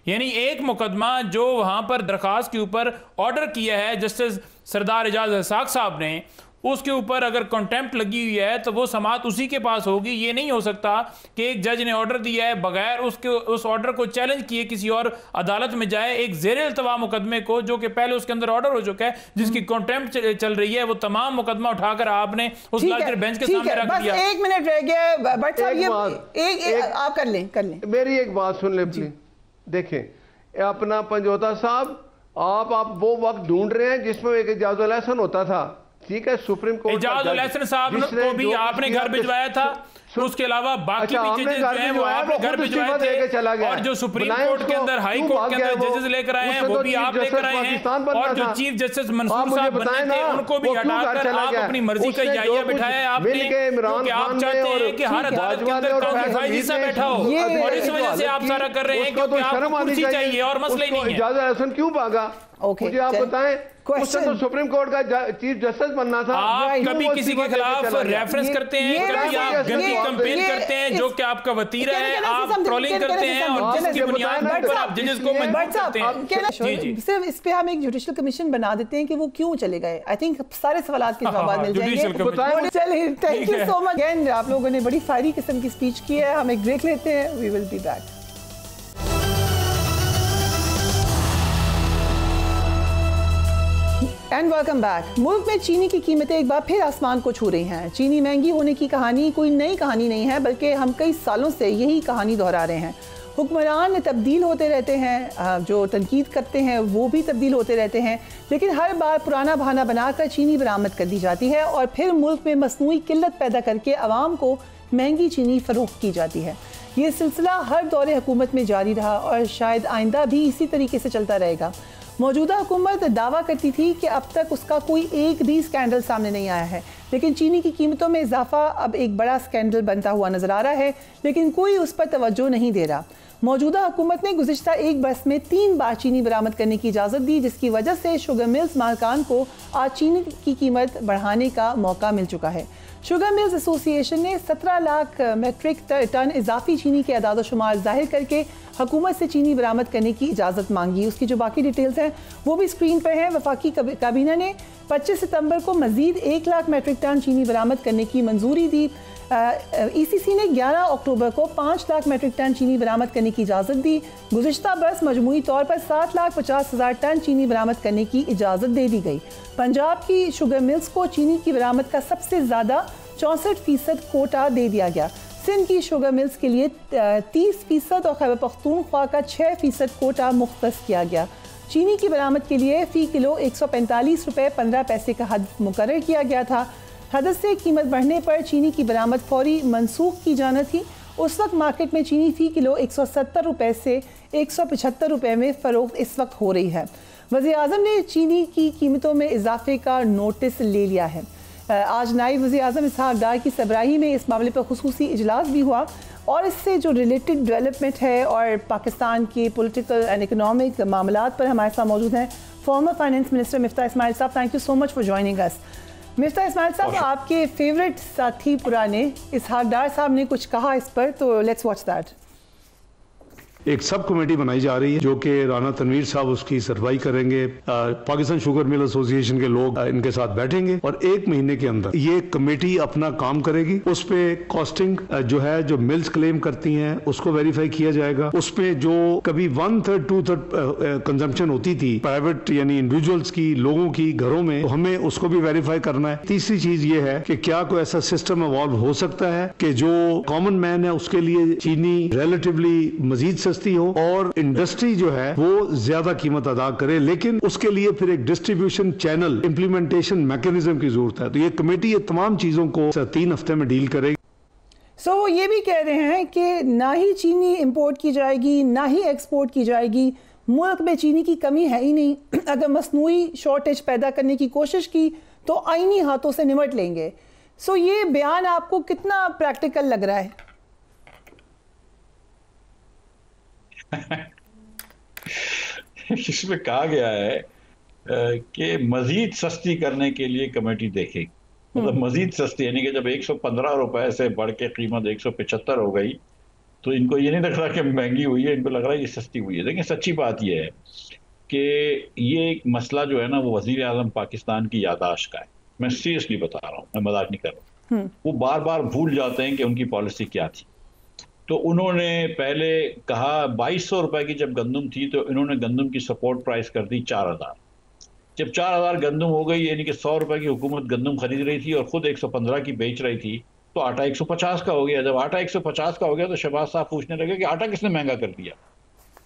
यानी एक मुकदमा जो वहाँ पर दरख्वास्त के ऊपर ऑर्डर किया है जस्टिस सरदार एजाज हसाक साहब ने, उसके ऊपर अगर कंटेम्प्ट लगी हुई है तो वो समात उसी के पास होगी। ये नहीं हो सकता कि एक जज ने ऑर्डर दिया है, बगैर उस ऑर्डर को चैलेंज किए किसी और अदालत में जाए एक ज़ेर इल्तवा मुकदमे को, जो कि पहले उसके अंदर ऑर्डर हो चुका है, जिसकी कंटेम्प्ट चल रही है, वो तमाम मुकदमा उठाकर आपने उस लार्जर बेंच के सामने रख दिया। 1 मिनट रह गया, बट आप कर लें। मेरी एक बात सुन ले प्लीज। देखें अपना पंजोता साहब, आप वो वक्त ढूंढ रहे हैं जिसमें एक इजाजुल एहसन होता था, ठीक है, सुप्रीम कोर्ट इजाजुल एहसन साहब को भी आपने घर भिजवाया था, उसके अलावा बाकी जजेस जो हैं वो आपने घर भिजवाए थे, और जो सुप्रीम कोर्ट के अंदर हाई कोर्ट के अंदर जजेस लेकर आए हैं वो भी आप लेकर आए हैं, और जो चीफ जस्टिस मंसूर साहब बनने थे उनको भी हटाकर आप अपनी मर्जी का याया बिठाया है आपने, क्योंकि आप चाहते हैं कि हर अदालत के अंदर कौन हिस्सा बैठा हो, और इस वजह से आप सारा कर रहे हैं क्योंकि आपको कुर्सी चाहिए और मसला ही नहीं है। इजाजुल एहसन क्यों भागा, मुझे आप बताएं। उससे तो सुप्रीम कोर्ट का चीफ जस्टिस बनना था। आप कभी किसी के खिलाफ रेफरेंस करते हैं, कभी आप गंदी कंपेन करते हैं जो कि आपका वतीरा है, आप ट्रोलिंग करते हैं और जिसकी बुनियाद पर आप जजेस को मजबूर करते हैं। सिर्फ इस पे हम एक जुडिशियल कमीशन बना देते हैं कि वो क्यों चले गए। आई थिंक सारे सवालात के जवाब मिल जाएंगे। चलिए, thank you so much again, आप लोगों ने बड़ी फायरी किस्म की स्पीच की है। हम एक ब्रेक लेते हैं, we will be back. And welcome back. मुल्क में चीनी की कीमतें एक बार फिर आसमान को छू रही हैं। चीनी महंगी होने की कहानी कोई नई कहानी नहीं है, बल्कि हम कई सालों से यही कहानी दोहरा रहे हैं। हुक्मरान तब्दील होते रहते हैं, जो तनकीद करते हैं वो भी तब्दील होते रहते हैं, लेकिन हर बार पुराना बहाना बनाकर चीनी बरामद कर दी जाती है और फिर मुल्क में मसनूई किल्लत पैदा करके आवाम को महंगी चीनी फ़रोख्त की जाती है। ये सिलसिला हर दौरे हुकूमत में जारी रहा और शायद आइंदा भी इसी तरीके से चलता रहेगा। मौजूदा हुकूमत दावा करती थी कि अब तक उसका कोई एक भी स्कैंडल सामने नहीं आया है, लेकिन चीनी की कीमतों में इजाफा अब एक बड़ा स्कैंडल बनता हुआ नजर आ रहा है, लेकिन कोई उस पर तवज्जो नहीं दे रहा। मौजूदा हुकूमत ने गुज़िश्ता एक बरस में 3 बार चीनी बरामद करने की इजाज़त दी, जिसकी वजह से शुगर मिल्स मालिकान को आज चीनी की कीमत बढ़ाने का मौका मिल चुका है। शुगर मिल्स एसोसिएशन ने 17 लाख मेट्रिक टन इजाफी चीनी के अदाद शुमार जाहिर करके हुकूमत से चीनी बरामद करने की इजाज़त मांगी। उसकी जो बाकी डिटेल्स हैं वो भी स्क्रीन पर हैं। वफाकी काबीना ने 25 सितंबर को मज़ीद 1 लाख मेट्रिक टन चीनी बरामद करने की मंजूरी दी। ECC ने 11 अक्टूबर को 5 लाख मेट्रिक टन चीनी बरामद करने की इजाज़त दी। गुज़िश्ता बरस मजमूई तौर पर 7,50,000 टन चीनी बरामद करने की इजाज़त दे दी गई। पंजाब की शुगर मिल्स को चीनी की बरामद का सबसे ज़्यादा 64% कोटा दे दिया गया। सिंध की शुगर मिल्स के लिए 30% और खैबर पख्तूनख्वा का 6% कोटा मुख्तस किया गया। चीनी की बरामद के लिए फ़ी किलो 145 रुपये 15 पैसे का हद मुकर्रर किया गया था। हद से कीमत बढ़ने पर चीनी की बरामद फौरी मनसूख की जाना थी। उस वक्त मार्केट में चीनी फ़ी किलो 170 रुपये से 175 रुपये में फ़रोख्त इस वक्त हो रही है। वज़ीर-ए-आज़म ने चीनी की कीमतों में इजाफे का नोटिस ले लिया है। आज नायब वज़ीर-ए-आज़म इसहाक डार की सरबराही में इस मामले पर खुसूसी इजलास भी हुआ और इससे जो रिलेटेड डेवलपमेंट है और पाकिस्तान के पॉलिटिकल एंड इकोनॉमिक मामलात पर हमारे साथ मौजूद हैं former finance minister Miftah Ismail sahab. Thank you so much for joining us. Miftah Ismail sahab, आपके फेवरेट साथी पुराने इसहाक डार साहब ने कुछ कहा इस पर, तो लेट्स वॉच दैट। एक सब कमेटी बनाई जा रही है जो कि राना तनवीर साहब उसकी सरवाई करेंगे। पाकिस्तान शुगर मिल एसोसिएशन के लोग इनके साथ बैठेंगे और 1 महीने के अंदर ये कमेटी अपना काम करेगी। उस पे कॉस्टिंग जो है, जो मिल्स क्लेम करती हैं उसको वेरीफाई किया जाएगा। उस पे जो कभी 1/3 2/3 कंजम्पशन होती थी प्राइवेट यानी इंडिविजुअल्स की, लोगों की घरों में, तो हमें उसको भी वेरीफाई करना है। तीसरी चीज ये है कि क्या कोई ऐसा सिस्टम इवॉल्व हो सकता है कि जो कॉमन मैन है उसके लिए चीनी रिलेटिवली मजीद हो और इंडस्ट्री जो है वो ज्यादा कीमत अदा करे, लेकिन उसके लिए फिर एक डिस्ट्रीब्यूशन चैनल, इंप्लीमेंटेशन मैकेनिज्म की जरूरत है। तो ये कमेटी ये तमाम चीजों को 3 हफ्ते में डील करेगी। वो ये भी कह रहे हैं कि ना ही चीनी इंपोर्ट की जाएगी ना ही एक्सपोर्ट की जाएगी। मुल्क में चीनी की कमी है ही नहीं। अगर मसनूई शॉर्टेज पैदा करने की कोशिश की तो आईनी हाथों से निमट लेंगे। ये बयान आपको कितना प्रैक्टिकल लग रहा है? इसमें कहा गया है कि मजीद सस्ती करने के लिए कमेटी देखेगी। मतलब मजीद सस्ती यानी कि जब 115 रुपए से बढ़ के कीमत 175 हो गई तो इनको ये नहीं लग रहा कि महंगी हुई है, इनको लग रहा है ये सस्ती हुई है। देखिए सच्ची बात ये है कि ये एक मसला जो है ना वो वजीर आजम पाकिस्तान की याददाश्त का है। मैं सीरियसली बता रहा हूँ, मैं मजाक नहीं कर रहा हूँ। वो बार बार भूल जाते हैं कि उनकी पॉलिसी क्या थी। तो उन्होंने पहले कहा 2200 रुपए की जब गंदम थी तो इन्होंने गंदम की सपोर्ट प्राइस कर दी 4000। जब 4000 गंदम हो गई, यानी कि 100 रुपए की हुकूमत गंदम खरीद रही थी और खुद 115 की बेच रही थी, तो आटा 150 का हो गया। जब आटा 150 का हो गया तो शहबाज साहब पूछने लगे कि आटा किसने महंगा कर दिया?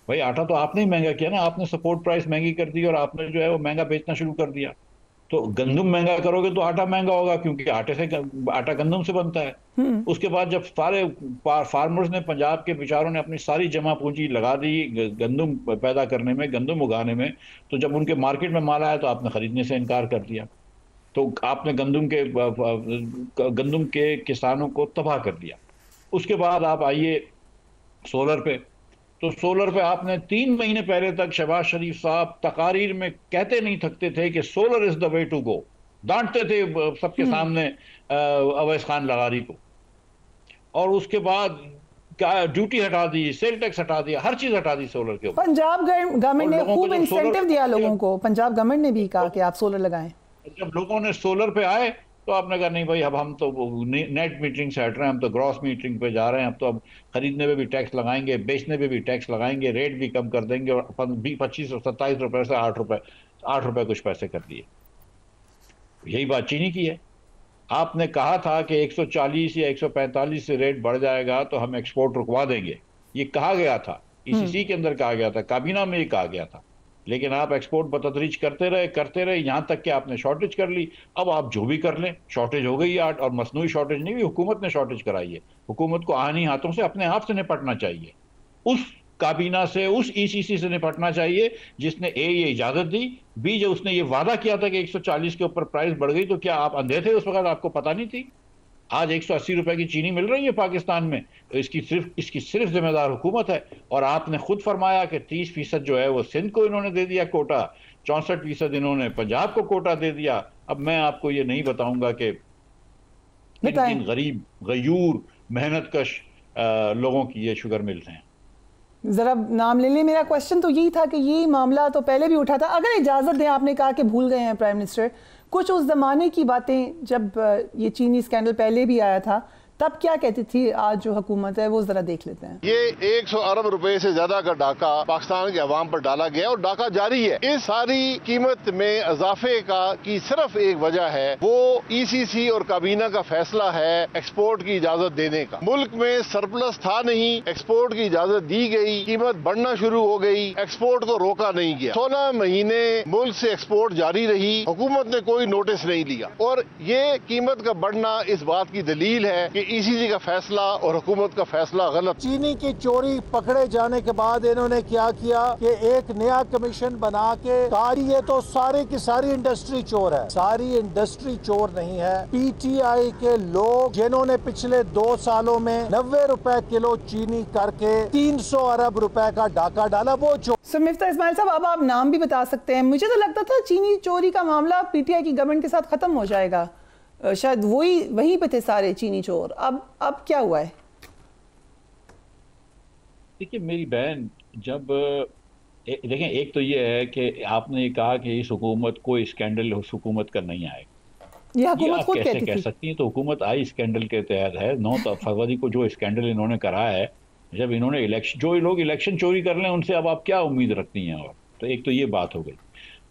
भाई आटा तो आपने ही महंगा किया ना, आपने सपोर्ट प्राइस महंगी कर दी और आपने जो है वो महंगा बेचना शुरू कर दिया। तो गंदम महंगा करोगे तो आटा महंगा होगा, क्योंकि आटा गंदम से बनता है। उसके बाद जब सारे फार्मर्स ने, पंजाब के बेचारों ने अपनी सारी जमा पूंजी लगा दी गंदम पैदा करने में, गंदम उगाने में, तो जब उनके मार्केट में माल आया तो आपने खरीदने से इनकार कर दिया। तो आपने गंदम के किसानों को तबाह कर दिया। उसके बाद आप आइए सोलर पे। तो सोलर पे आपने 3 महीने पहले तक शहबाज शरीफ साहब तकारीर में कहते नहीं थकते थे कि solar is the way to go, डांटते थे सबके सामने अवैस खान लगारी को। और उसके बाद ड्यूटी हटा दी, सेल टैक्स हटा दिया, हर चीज हटा दी सोलर के ऊपर। पंजाब गवर्नमेंट ने खूब इंसेंटिव दिया लोगों को। पंजाब गवर्नमेंट ने भी कहा कि आप सोलर लगाएं। जब लोगों ने सोलर पे आए तो आपने कहा नहीं भाई, अब हम तो नेट मीटरिंग से हट रहे हैं, हम तो ग्रॉस मीटरिंग पे जा रहे हैं। अब खरीदने पे भी टैक्स लगाएंगे, बेचने पे भी टैक्स लगाएंगे, रेट भी कम कर देंगे। और 25 और 27 रुपए से 8 रुपए कुछ पैसे कर दिए। यही बात चीनी की है। आपने कहा था कि 140 या 145 से रेट बढ़ जाएगा तो हम एक्सपोर्ट रुकवा देंगे, ये कहा गया था, ईसीसी के अंदर कहा गया था, काबीना में ये कहा गया था। लेकिन आप एक्सपोर्ट बतदरीज करते रहे यहां तक कि आपने शॉर्टेज कर ली। अब आप जो भी कर लें, शॉर्टेज हो गई आट, और मसनूई शॉर्टेज नहीं हुई, हुकूमत ने शॉर्टेज कराई है। हुकूमत को आनी हाथों से अपने आप से निपटना चाहिए, उस काबीना से, उस ईसीसी से निपटना चाहिए जिसने ये इजाजत दी, बी जो उसने ये वादा किया था कि 140 के ऊपर प्राइस बढ़ गई। तो क्या आप अंधे थे उस वक्त, आपको पता नहीं थी? आज 180 रुपए की चीनी मिल रही है पाकिस्तान में, तो इसकी सिर्फ जिम्मेदार हुकूमत है। और आपने खुद फरमाया कि 30% जो है वो सिंध को इन्होंने दे दिया कोटा, 64% इन्होंने पंजाब को कोटा दे दिया। अब मैं आपको ये नहीं बताऊंगा कि किन गरीब, गयूर, मेहनतकश लोगों की ये शुगर मिल्स हैं। जरा नाम ले लें। मेरा क्वेश्चन तो यही था कि ये मामला तो पहले भी उठा था। अगर इजाज़त दें, आपने कहा कि भूल गए हैं प्राइम मिनिस्टर, कुछ उस ज़माने की बातें जब ये चीनी स्कैंडल पहले भी आया था, तब क्या कहती थी आज जो हुकूमत है, वो जरा देख लेते हैं। ये 100 अरब रुपए से ज्यादा का डाका पाकिस्तान के अवाम पर डाला गया और डाका जारी है। इस सारी कीमत में इजाफे की सिर्फ एक वजह है, वो ईसीसी और काबीना का फैसला है एक्सपोर्ट की इजाजत देने का। मुल्क में सरप्लस था नहीं, एक्सपोर्ट की इजाजत दी गई, कीमत बढ़ना शुरू हो गई, एक्सपोर्ट को रोका नहीं गया। 16 महीने मुल्क से एक्सपोर्ट जारी रही, हुकूमत ने कोई नोटिस नहीं लिया। और ये कीमत का बढ़ना इस बात की दलील है कि ईसीसी का फैसला और हुकूमत का फैसला गलत। चीनी की चोरी पकड़े जाने के बाद इन्होंने क्या किया कि एक नया कमीशन बना के कहा ये तो सारी की सारी इंडस्ट्री चोर है। सारी इंडस्ट्री चोर नहीं है। पीटीआई के लोग जिन्होंने पिछले 2 सालों में 90 रुपए किलो चीनी करके 300 अरब रुपए का डाका डाला, वो चोर। सो मिफ्ता इस्माइल साहब, अब आप नाम भी बता सकते हैं। मुझे तो लगता था चीनी चोरी का मामला पीटीआई की गवर्नमेंट के साथ खत्म हो जाएगा, शायद वहीं पे थे सारे चीनी चोर। अब क्या हुआ है? देखिए मेरी बहन, जब देखें, एक तो ये है कि आपने कहा कि इस हुकूमत को स्कैंडल उस हुकूमत का नहीं आएगा। ये हुकूमत खुद कहती थी। कह सकती हैं? तो हुकूमत आई स्कैंडल के तहत है। 9 फरवरी को जो स्कैंडल इन्होंने कराया है, जब इन्होंने जो लोग इलेक्शन चोरी कर लें उनसे अब आप क्या उम्मीद रखती हैं? और तो एक तो ये बात हो गई।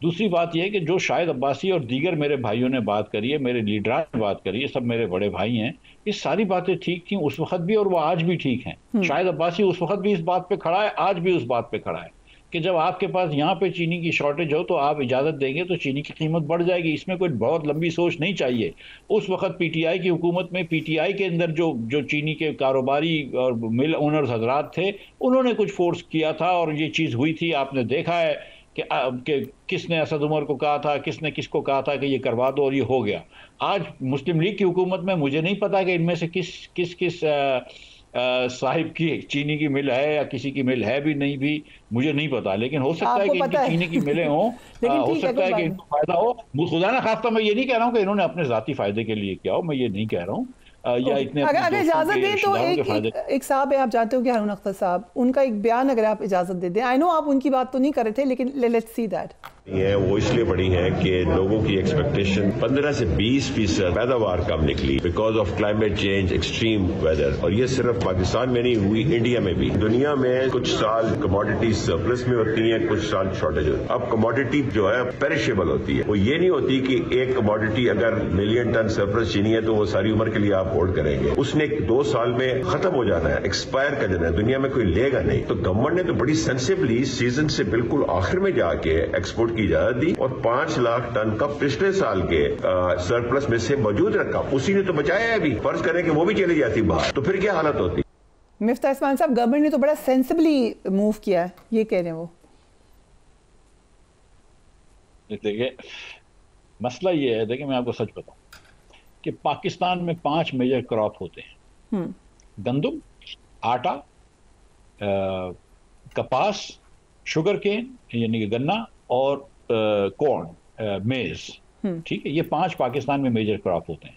दूसरी बात यह है कि जो शाहिद अब्बासी और दीगर मेरे भाइयों ने बात करी है, मेरे लीडरान ने बात करी है, सब मेरे बड़े भाई हैं, ये सारी बातें ठीक थी उस वक्त भी और वो आज भी ठीक हैं। शाहिद अब्बासी उस वक्त भी इस बात पे खड़ा है, आज भी उस बात पे खड़ा है कि जब आपके पास यहाँ पे चीनी की शॉर्टेज हो तो आप इजाज़त देंगे तो चीनी की कीमत बढ़ जाएगी। इसमें कोई बहुत लंबी सोच नहीं चाहिए। उस वक्त पीटीआई की हुकूमत में पीटीआई के अंदर जो चीनी के कारोबारी और मिल ओनर्स हजरात थे, उन्होंने कुछ फोर्स किया था और ये चीज़ हुई थी। आपने देखा है कि किसने असद उमर को कहा था, किसने किसको कहा था कि ये करवा दो और ये हो गया। आज मुस्लिम लीग की हुकूमत में मुझे नहीं पता कि इनमें से किस साहिब की चीनी की मिल है या किसी की मिल है भी नहीं भी, मुझे नहीं पता। लेकिन हो सकता है कि इनकी चीनी की मिलें हों, हो सकता है कि इनको फायदा हो। खुदा ना खास्ता मैं ये नहीं कह रहा हूँ कि इन्होंने अपने जाती फायदे के लिए किया हो, मैं ये नहीं कह रहा हूँ। या इतने अगर इजाजत दें तो एक साहब है, आप जानते हो कि हारून अख्तर साहब, उनका एक बयान अगर आप इजाजत दे दें, आई नो आप उनकी बात तो नहीं कर रहे थे, लेकिन लेट्स सी दैट। वो इसलिए बढ़ी है कि लोगों की एक्सपेक्टेशन 15 से 20% पैदावार कम निकली because of climate change, extreme weather. और ये सिर्फ पाकिस्तान में नहीं हुई, इंडिया में भी। दुनिया में कुछ साल कमोडिटी सरप्लस में होती है, कुछ साल शॉर्टेज होती है। अब कमोडिटी जो है पेरिशेबल होती है, वो ये नहीं होती कि एक कमोडिटी अगर मिलियन टन सरप्लस चीनी है तो वो सारी उम्र के लिए आप होल्ड करेंगे, उसने 2 साल में खत्म हो जाना है, एक्सपायर कर जाना है, दुनिया में कोई लेगा नहीं। तो गवर्नमेंट ने तो बड़ी सेंसिबली सीजन से बिल्कुल आखिर में जाके एक्सपोर्ट की इजाजत दी और 5 लाख टन का पिछले साल के सरप्लस में से मौजूद रखा। उसी ने तो बचाया है। अभी फर्ज करें कि वो भी चली जाती बाहर, तो फिर क्या हालत होती। मिफ्ता इस्माइल साहब, गवर्नमेंट ने तो बड़ा सेंसिबली मूव किया है, ये कह रहे हैं वो। देखिए मसला ये है, देखिए मैं आपको सच बताऊं कि पाकिस्तान में 5 मेजर क्रॉप होते हैं। गंदम, आटा, कपास, शुगर केन यानी कि गन्ना, और कॉर्न, मेज, ठीक है। ये 5 पाकिस्तान में मेजर क्रॉप होते हैं।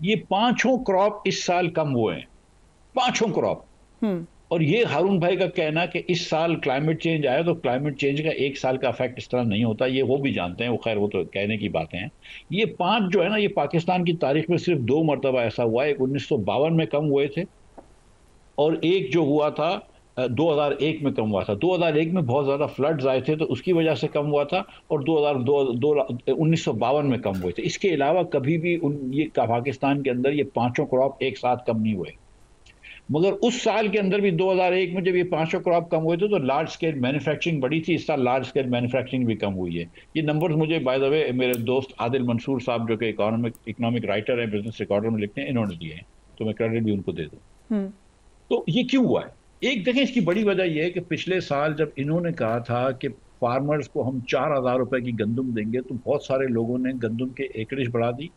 ये 5 क्रॉप इस साल कम हुए हैं, 5 क्रॉप। और ये हारून भाई का कहना कि इस साल क्लाइमेट चेंज आया, तो क्लाइमेट चेंज का 1 साल का इफेक्ट इस तरह नहीं होता, ये वो भी जानते हैं। वो खैर वो तो कहने की बातें हैं। ये 5 जो है ना, ये पाकिस्तान की तारीख में सिर्फ 2 मरतबा ऐसा हुआ है। एक 1952 में कम हुए थे और एक जो हुआ था 2001 में कम हुआ था। 2001 में बहुत ज़्यादा फ्लड्स आए थे तो उसकी वजह से कम हुआ था, और 1952 में कम हुए थे। इसके अलावा कभी भी ये पाकिस्तान के अंदर ये 5 क्रॉप एक साथ कम नहीं हुए। मगर उस साल के अंदर भी 2001 में जब ये 5 क्रॉप कम हुए थे तो लार्ज स्केल मैन्युफैक्चरिंग बढ़ी थी। इस साल लार्ज स्केल मैन्युफैक्चरिंग भी कम हुई है। ये नंबर्स मुझे बाय द वे मेरे दोस्त आदिल मंसूर साहब जो कि इकोनॉमिक राइटर हैं, बिजनेस रिकॉर्डर में लिखते हैं, इन्होंने दिए हैं, तो मैं क्रेडिट भी उनको दे दूँ। तो ये क्यों हुआ है? एक देखें, इसकी बड़ी वजह यह है कि पिछले साल जब इन्होंने कहा था कि फार्मर्स को हम 4000 रुपए की गंदम देंगे, तो बहुत सारे लोगों ने गंदम के एकड़ेज बढ़ा दी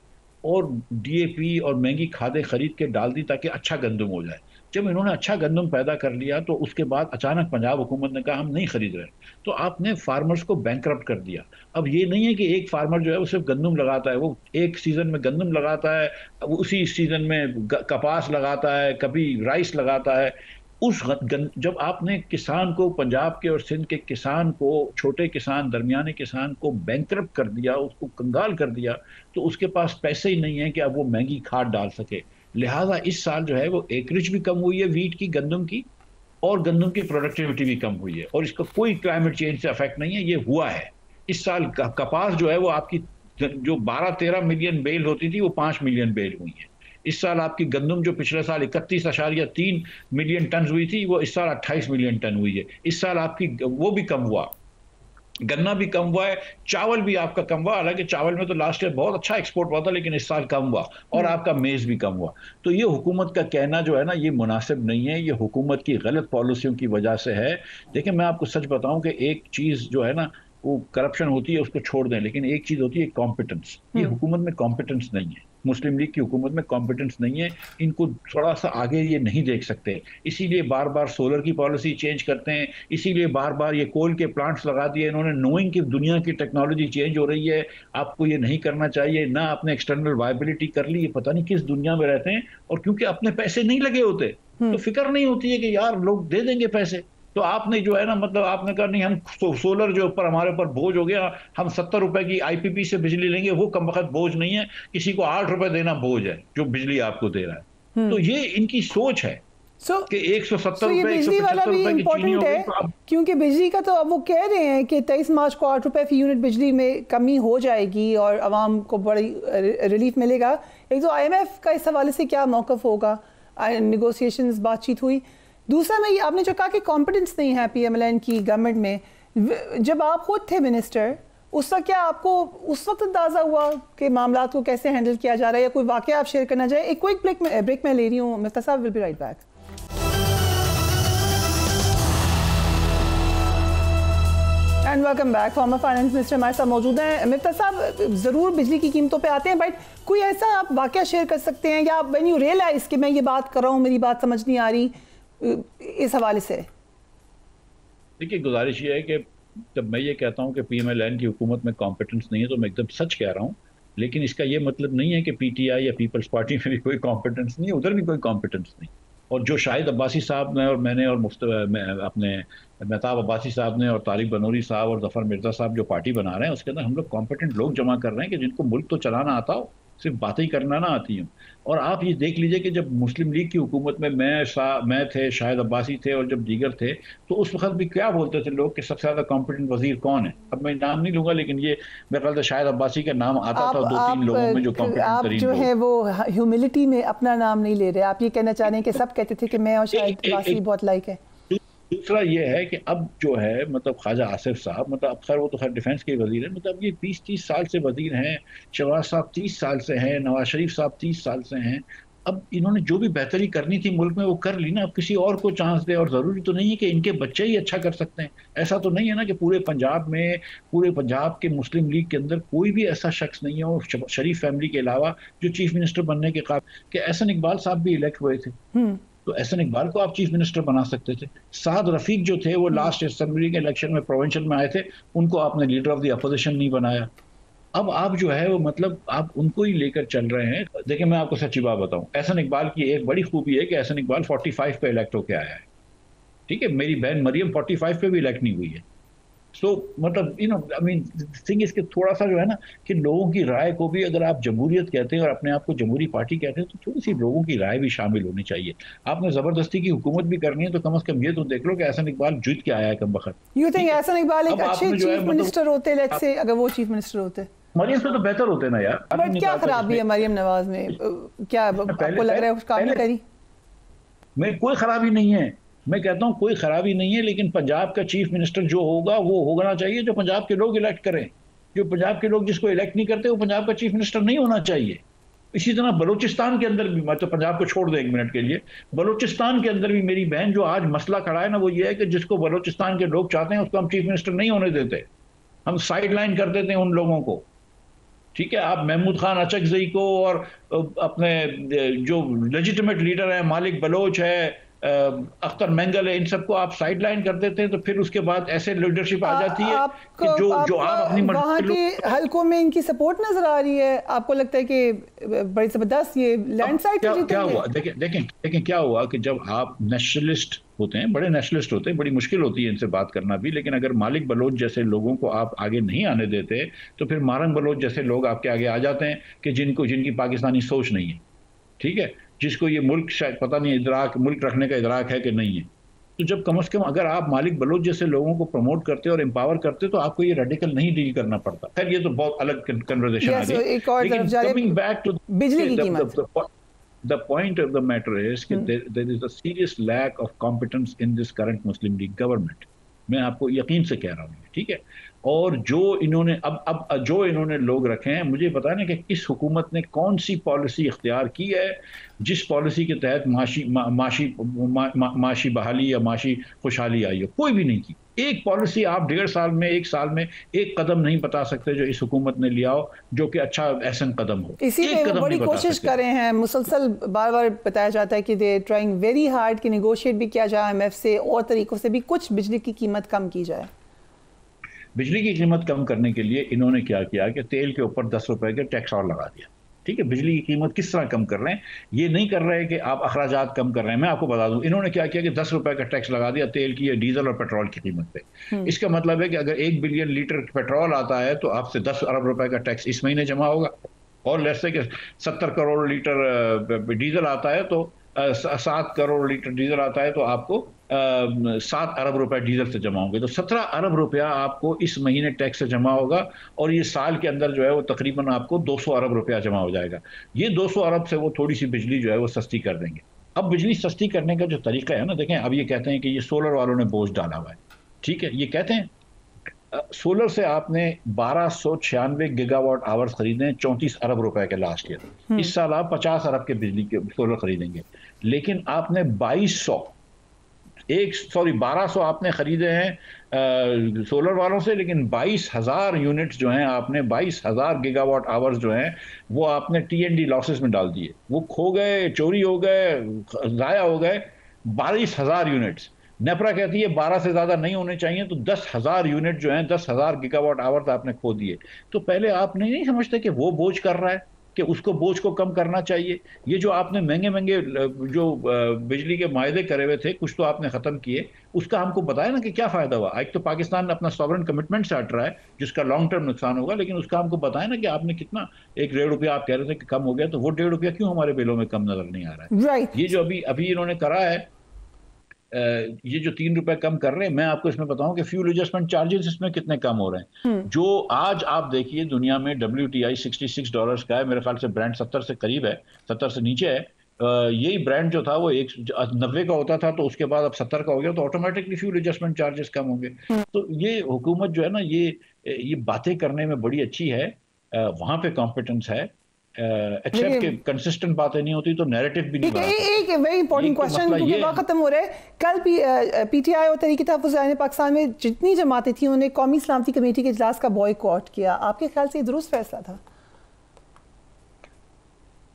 और DAP और महंगी खादें खरीद के डाल दी ताकि अच्छा गंदम हो जाए। जब इन्होंने अच्छा गंदम पैदा कर लिया तो उसके बाद अचानक पंजाब हुकूमत ने कहा हम नहीं खरीद रहे, तो आपने फार्मर्स को बैंकरप्ट कर दिया। अब ये नहीं है कि एक फार्मर जो है वो सिर्फ गंदम लगाता है, वो एक सीजन में गंदम लगाता है, उसी सीजन में कपास लगाता है, कभी राइस लगाता है। जब आपने किसान को, पंजाब के और सिंध के किसान को, छोटे किसान, दरमियाने किसान को बैंकरप्ट कर दिया, उसको कंगाल कर दिया, तो उसके पास पैसे ही नहीं है कि अब वो महंगी खाद डाल सके। लिहाजा इस साल जो है वो एकरेज भी कम हुई है वीट की, गंदम की, और गंदम की प्रोडक्टिविटी भी कम हुई है। और इसका कोई क्लाइमेट चेंज से अफेक्ट नहीं है, ये हुआ है। इस साल कपास जो है वो आपकी जो 12-13 मिलियन बेल होती थी वो 5 मिलियन बेल हुई है। इस साल आपकी गंदम जो पिछले साल 31.3 मिलियन टन हुई थी वो इस साल 28 मिलियन टन हुई है। इस साल आपकी वो भी कम हुआ, गन्ना भी कम हुआ है, चावल भी आपका कम हुआ। हालांकि चावल में तो लास्ट ईयर बहुत अच्छा एक्सपोर्ट हुआ था, लेकिन इस साल कम हुआ, और आपका मेज भी कम हुआ। तो ये हुकूमत का कहना जो है ना, ये मुनासिब नहीं है, ये हुकूमत की गलत पॉलिसियों की वजह से है। देखिए मैं आपको सच बताऊं कि एक चीज़ जो है ना, वो करप्शन होती है उसको छोड़ दें, लेकिन एक चीज़ होती है कॉम्पिटेंस। ये हुकूमत में कॉम्पिटेंस नहीं है, मुस्लिम लीग की हुकूमत में कॉम्पिटेंस नहीं है। इनको थोड़ा सा आगे ये नहीं देख सकते, इसीलिए बार बार सोलर की पॉलिसी चेंज करते हैं, इसीलिए बार बार ये कोल के प्लांट्स लगा दिए इन्होंने, नोइंग कि दुनिया की टेक्नोलॉजी चेंज हो रही है, आपको ये नहीं करना चाहिए। ना आपने एक्सटर्नल वायबिलिटी कर ली, ये पता नहीं किस दुनिया में रहते हैं। और क्योंकि अपने पैसे नहीं लगे होते तो फिक्र नहीं होती है कि यार लोग दे देंगे पैसे, तो आपने जो है ना, मतलब आपने कहा नहीं, हम सोलर जो ऊपर हमारे ऊपर बोझ हो गया, हम 70 रुपए की IPP से बिजली लेंगे, वो कम वक्त बोझ नहीं है, किसी को 8 रुपए देना बोझ है जो बिजली आपको दे रहा है। तो ये इनकी सोच है कि 170 रुपए, 175 रुपए की चीनी हो गई, तो क्योंकि बिजली का तो अब वो कह रहे हैं कि 23 मार्च को 8 रुपए फी यूनिट बिजली में कमी हो जाएगी और आवाम को बड़ी रिलीफ मिलेगा। एक तो IMF का इस हवाले से क्या मौक़िफ़ होगा, नेगोशिएशंस, बातचीत हुई। दूसरा में आपने जो कहा कि कॉम्पिटेंस नहीं है PMLN की गवर्नमेंट में, जब आप खुद थे मिनिस्टर उस वक्त, क्या आपको उस वक्त अंदाज़ा हुआ कि मामला को कैसे हैंडल किया जा रहा है, या कोई वाक़या आप शेयर करना चाहें? एक क्विक ब्रेक में ले रही हूँ मिफ्ता साहब, will be right back. And welcome back. Farmer finance minister हमारे साथ मौजूद हैं। मिफ्ता साहब, ज़रूर बिजली की कीमतों पे आते हैं, बट कोई ऐसा आप वाक़या शेयर कर सकते हैं, या व्हेन यू रियलाइज कि मैं ये बात कर रहा हूँ, मेरी बात समझ नहीं आ रही, इस हवाले से? देखिए गुजारिश ये है कि जब मैं ये कहता हूँ कि PMLN की हुकूमत में कॉम्पिटेंस नहीं है तो मैं एकदम सच कह रहा हूँ, लेकिन इसका ये मतलब नहीं है कि पीटीआई या पीपल्स पार्टी में भी कोई कॉम्पिटेंस नहीं है, उधर भी कोई कॉम्पिटेंस नहीं। और जो शाहिद अब्बासी साहब ने और मैंने और अपने मेहताब अब्बासी साहब ने और तारिक बनूरी साहब और जफर मिर्जा साहब जो पार्टी बना रहे हैं, उसके अंदर हम लोग कॉम्पिटेंट लोग जमा कर रहे हैं कि जिनको मुल्क तो चलाना आता हो, सिर्फ बातें ही करना ना आती हूँ। और आप ये देख लीजिए कि जब मुस्लिम लीग की हुकूमत में मैं थे, शाहिद अब्बासी थे और जब दीगर थे, तो उस वक्त भी क्या बोलते थे लोग कि सबसे ज़्यादा कॉम्पिटेंट वजीर कौन है। अब मैं नाम नहीं लूंगा, लेकिन ये मेरे ख्याल से शाहिद अब्बासी का नाम आता था 2-3 लोगों में जो आप जो है वो ह्यूमिलिटी में अपना नाम नहीं ले रहे। आप ये कहना चाह रहे हैं कि सब कहते थे कि मैं और शाहिद अब्बासी बहुत लाइक है। दूसरा ये है कि अब जो है मतलब ख्वाजा आसिफ साहब, मतलब अब खैर वो तो खैर डिफेंस के वजीर है, मतलब ये 20-30 साल से वजीर हैं, शहबाज साहब 30 साल से हैं, नवाज शरीफ साहब 30 साल से हैं। अब इन्होंने जो भी बेहतरी करनी थी मुल्क में वो कर ली ना, अब किसी और को चांस दे। और ज़रूरी तो नहीं है कि इनके बच्चे ही अच्छा कर सकते हैं, ऐसा तो नहीं है ना कि पूरे पंजाब के मुस्लिम लीग के अंदर कोई भी ऐसा शख्स नहीं है और शरीफ फैमिली के अलावा जो चीफ मिनिस्टर बनने के काबिल। कि एहसन इकबाल साहब भी इलेक्ट हुए थे, तो एहसन इकबाल को आप चीफ मिनिस्टर बना सकते थे। साद रफीक जो थे वो लास्ट असेंबली के इलेक्शन में प्रोविंशियल में आए थे, उनको आपने लीडर ऑफ द अपोजिशन नहीं बनाया। अब आप जो है वो मतलब आप उनको ही लेकर चल रहे हैं। देखिए मैं आपको सच्ची बात बताऊं, एहसन इकबाल की एक बड़ी खूबी है कि एहसन इकबाल 45 पे इलेक्ट होकर आया है, ठीक है। मेरी बहन मरियम 45 पे भी इलेक्ट नहीं हुई है। सो मतलब आई मीन थिंग इसके थोड़ा सा जो है ना कि लोगों की राय को भी, अगर आप जमहूरियत कहते हैं और अपने आप को जमहूरी पार्टी कहते हैं, तो थोड़ी सी लोगों की राय भी शामिल होनी चाहिए। आपने जबरदस्ती की हुकूमत भी करनी है तो कम से कम ये तो देख लो कि एहसन इकबाल जीत के आया है कम वक्त। यू थिंक एहसन इकबाल एक अच्छे चीफ मिनिस्टर होते, लेट्स से अगर वो चीफ मिनिस्टर होते? मरियम से तो बेहतर होते ना यार। बट क्या खराबी है मरियम नवाज में? क्या आपको लग रहा है काम नहीं करी? मैं कोई खराबी नहीं है, मैं कहता हूं कोई खराबी नहीं है, लेकिन पंजाब का चीफ मिनिस्टर जो होगा वो होना चाहिए जो पंजाब के लोग इलेक्ट करें। जो पंजाब के लोग जिसको इलेक्ट नहीं करते वो पंजाब का चीफ मिनिस्टर नहीं होना चाहिए। इसी तरह बलूचिस्तान के अंदर भी, मैं तो पंजाब को छोड़ दें 1 मिनट के लिए, बलूचिस्तान के अंदर भी मेरी बहन जो आज मसला खड़ा है ना, वो ये है कि जिसको बलूचिस्तान के लोग चाहते हैं उसको हम चीफ मिनिस्टर नहीं होने देते, हम साइड लाइन कर देते हैं उन लोगों को, ठीक है। आप महमूद खान अचकजई को और अपने जो लेजिटिमेट लीडर है मालिक बलोच है, अख्तर मेंगल है, इन सबको आप साइड लाइन कर देते हैं, तो फिर उसके बाद ऐसे लीडरशिप आ जाती है कि जो आप अपनी वहाँ के हलकों में इनकी सपोर्ट नजर आ रही है। आपको लगता है कि बड़ी जबरदस्त ये लैंडस्लाइड क्या हुआ? देखें क्या हुआ कि जब आप नेशनलिस्ट होते हैं, बड़े नेशनलिस्ट होते हैं, बड़ी मुश्किल होती है इनसे बात करना भी, लेकिन अगर मालिक बलोच जैसे लोगों को आप आगे नहीं आने देते तो फिर मारंग बलोच जैसे लोग आपके आगे आ जाते हैं कि जिनकी पाकिस्तानी सोच नहीं है, ठीक है, जिसको ये मुल्क शायद पता नहीं इदराक, मुल्क रखने का इदराक है कि नहीं है। तो जब कम से कम अगर आप मालिक बलोच जैसे लोगों को प्रमोट करते और एम्पावर करते तो आपको ये रेडिकल नहीं डील करना पड़ता। खैर ये तो बहुत अलग कन्वर्सेशन आ गई, लेकिन कमिंग बैक टू बिजली की कीमत, the point of the matter is that there is a serious lack of competence in this current Muslim League government. मैं आपको यकीन से कह रहा हूँ, ठीक है। और जो इन्होंने अब जो इन्होंने लोग रखे हैं, मुझे पता नहीं कि इस हुकूमत ने कौन सी पॉलिसी इख्तियार की है जिस पॉलिसी के तहत माशी बहाली या माशी खुशहाली आई हो, कोई भी नहीं की। एक पॉलिसी आप 1.5 साल में 1 साल में एक कदम नहीं बता सकते जो इस हुकूमत ने लिया हो जो कि अच्छा एहसन कदम हो। इसीलिए बड़ी कोशिश कर रहे हैं, मुसलसल बार बार बताया जाता है कि दे ट्राइंग वेरी हार्ड कि नेगोशिएट भी किया जाए IMF से और तरीकों से भी कुछ बिजली की कीमत कम की जाए। बिजली की कीमत कम करने के लिए इन्होंने क्या किया कि तेल के ऊपर 10 रुपए के टैक्स और लगा दिया, ठीक है। बिजली की कीमत किस तरह कम कर रहे हैं? ये नहीं कर रहे हैं कि आप अखराजात कम कर रहे हैं। मैं आपको बता दूं इन्होंने क्या किया कि 10 रुपए का टैक्स लगा दिया तेल की या डीजल और पेट्रोल की कीमत पे। इसका मतलब है कि अगर 1 बिलियन लीटर पेट्रोल आता है तो आपसे 10 अरब रुपए का टैक्स इस महीने जमा होगा, और लेट्स से कि 70 करोड़ लीटर डीजल आता है तो 7 करोड़ लीटर डीजल आता है तो आपको 7 अरब रुपए डीजल से जमा होंगे, तो 17 अरब रुपया आपको इस महीने टैक्स से जमा होगा, और ये साल के अंदर जो है वो तकरीबन आपको 200 अरब रुपया जमा हो जाएगा। ये 200 अरब से वो थोड़ी सी बिजली जो है वो सस्ती कर देंगे। अब बिजली सस्ती करने का जो तरीका है ना, देखें अब ये कहते हैं कि ये सोलर वालों ने बोझ डाला हुआ है, ठीक है। ये कहते हैं सोलर से आपने 1296 गीगावाट आवर्स खरीदे हैं 34 अरब रुपए के लास्ट ईयर। इस साल आप 50 अरब के बिजली के सोलर खरीदेंगे, लेकिन आपने 1200 आपने खरीदे हैं सोलर वालों से, लेकिन 22,000 यूनिट्स जो हैं आपने 22,000 गीगावाट आवर्स जो हैं वो आपने TND लॉसेस में डाल दिए, वो खो गए, चोरी हो गए, ज़ाया हो गए 22,000 यूनिट्स। नेपरा कहती है 12 से ज़्यादा नहीं होने चाहिए, तो 10,000 यूनिट जो हैं, 10,000 गीगावाट आवर्स आपने खो दिए। तो पहले आप नहीं समझते कि वो बोझ कर रहा है, कि उसको बोझ को कम करना चाहिए। ये जो आपने महंगे महंगे जो बिजली के मायदे करे हुए थे, कुछ तो आपने ख़त्म किए, उसका हमको बताया ना कि क्या फ़ायदा हुआ। एक तो पाकिस्तान अपना सॉवरेन कमिटमेंट से हट रहा है, जिसका लॉन्ग टर्म नुकसान होगा, लेकिन उसका हमको बताया ना कि आपने कितना, ₹1.5 आप कह रहे थे कि कम हो गया, तो वो ₹1.5 क्यों हमारे बिलों में कम नजर नहीं आ रहा है। राइट। ये जो अभी इन्होंने करा है, ये जो ₹3 कम कर रहे हैं, मैं आपको इसमें बताऊं कि फ्यूल एडजस्टमेंट चार्जेस इसमें कितने कम हो रहे हैं। जो आज आप देखिए दुनिया में WTI $66 का है, मेरे ख्याल से ब्रांड 70 से करीब है, 70 से नीचे है। यही ब्रांड जो था वो 90 का होता था, तो उसके बाद अब 70 का हो गया, तो ऑटोमेटिकली फ्यूल एडजस्टमेंट चार्जेस कम होंगे। तो ये हुकूमत जो है ना, ये बातें करने में बड़ी अच्छी है, वहां पे कॉम्पिटेंस है, एक्सेप्ट के कंसिस्टेंट बातें नहीं होती तो नैरेटिव भी नहीं बनता। एक वेरी इंपॉर्टेंट क्वेश्चन, क्योंकि वक्त खत्म हो रहा है। कल PTI और तहरीक तहफ़्फ़ुज़ आईन पाकिस्तान में जितनी जमातें थी, उन्होंने कौमी सलामती कमेटी के इजलास का बॉयकॉट किया। आपके ख्याल से ये दुरुस्त फैसला था?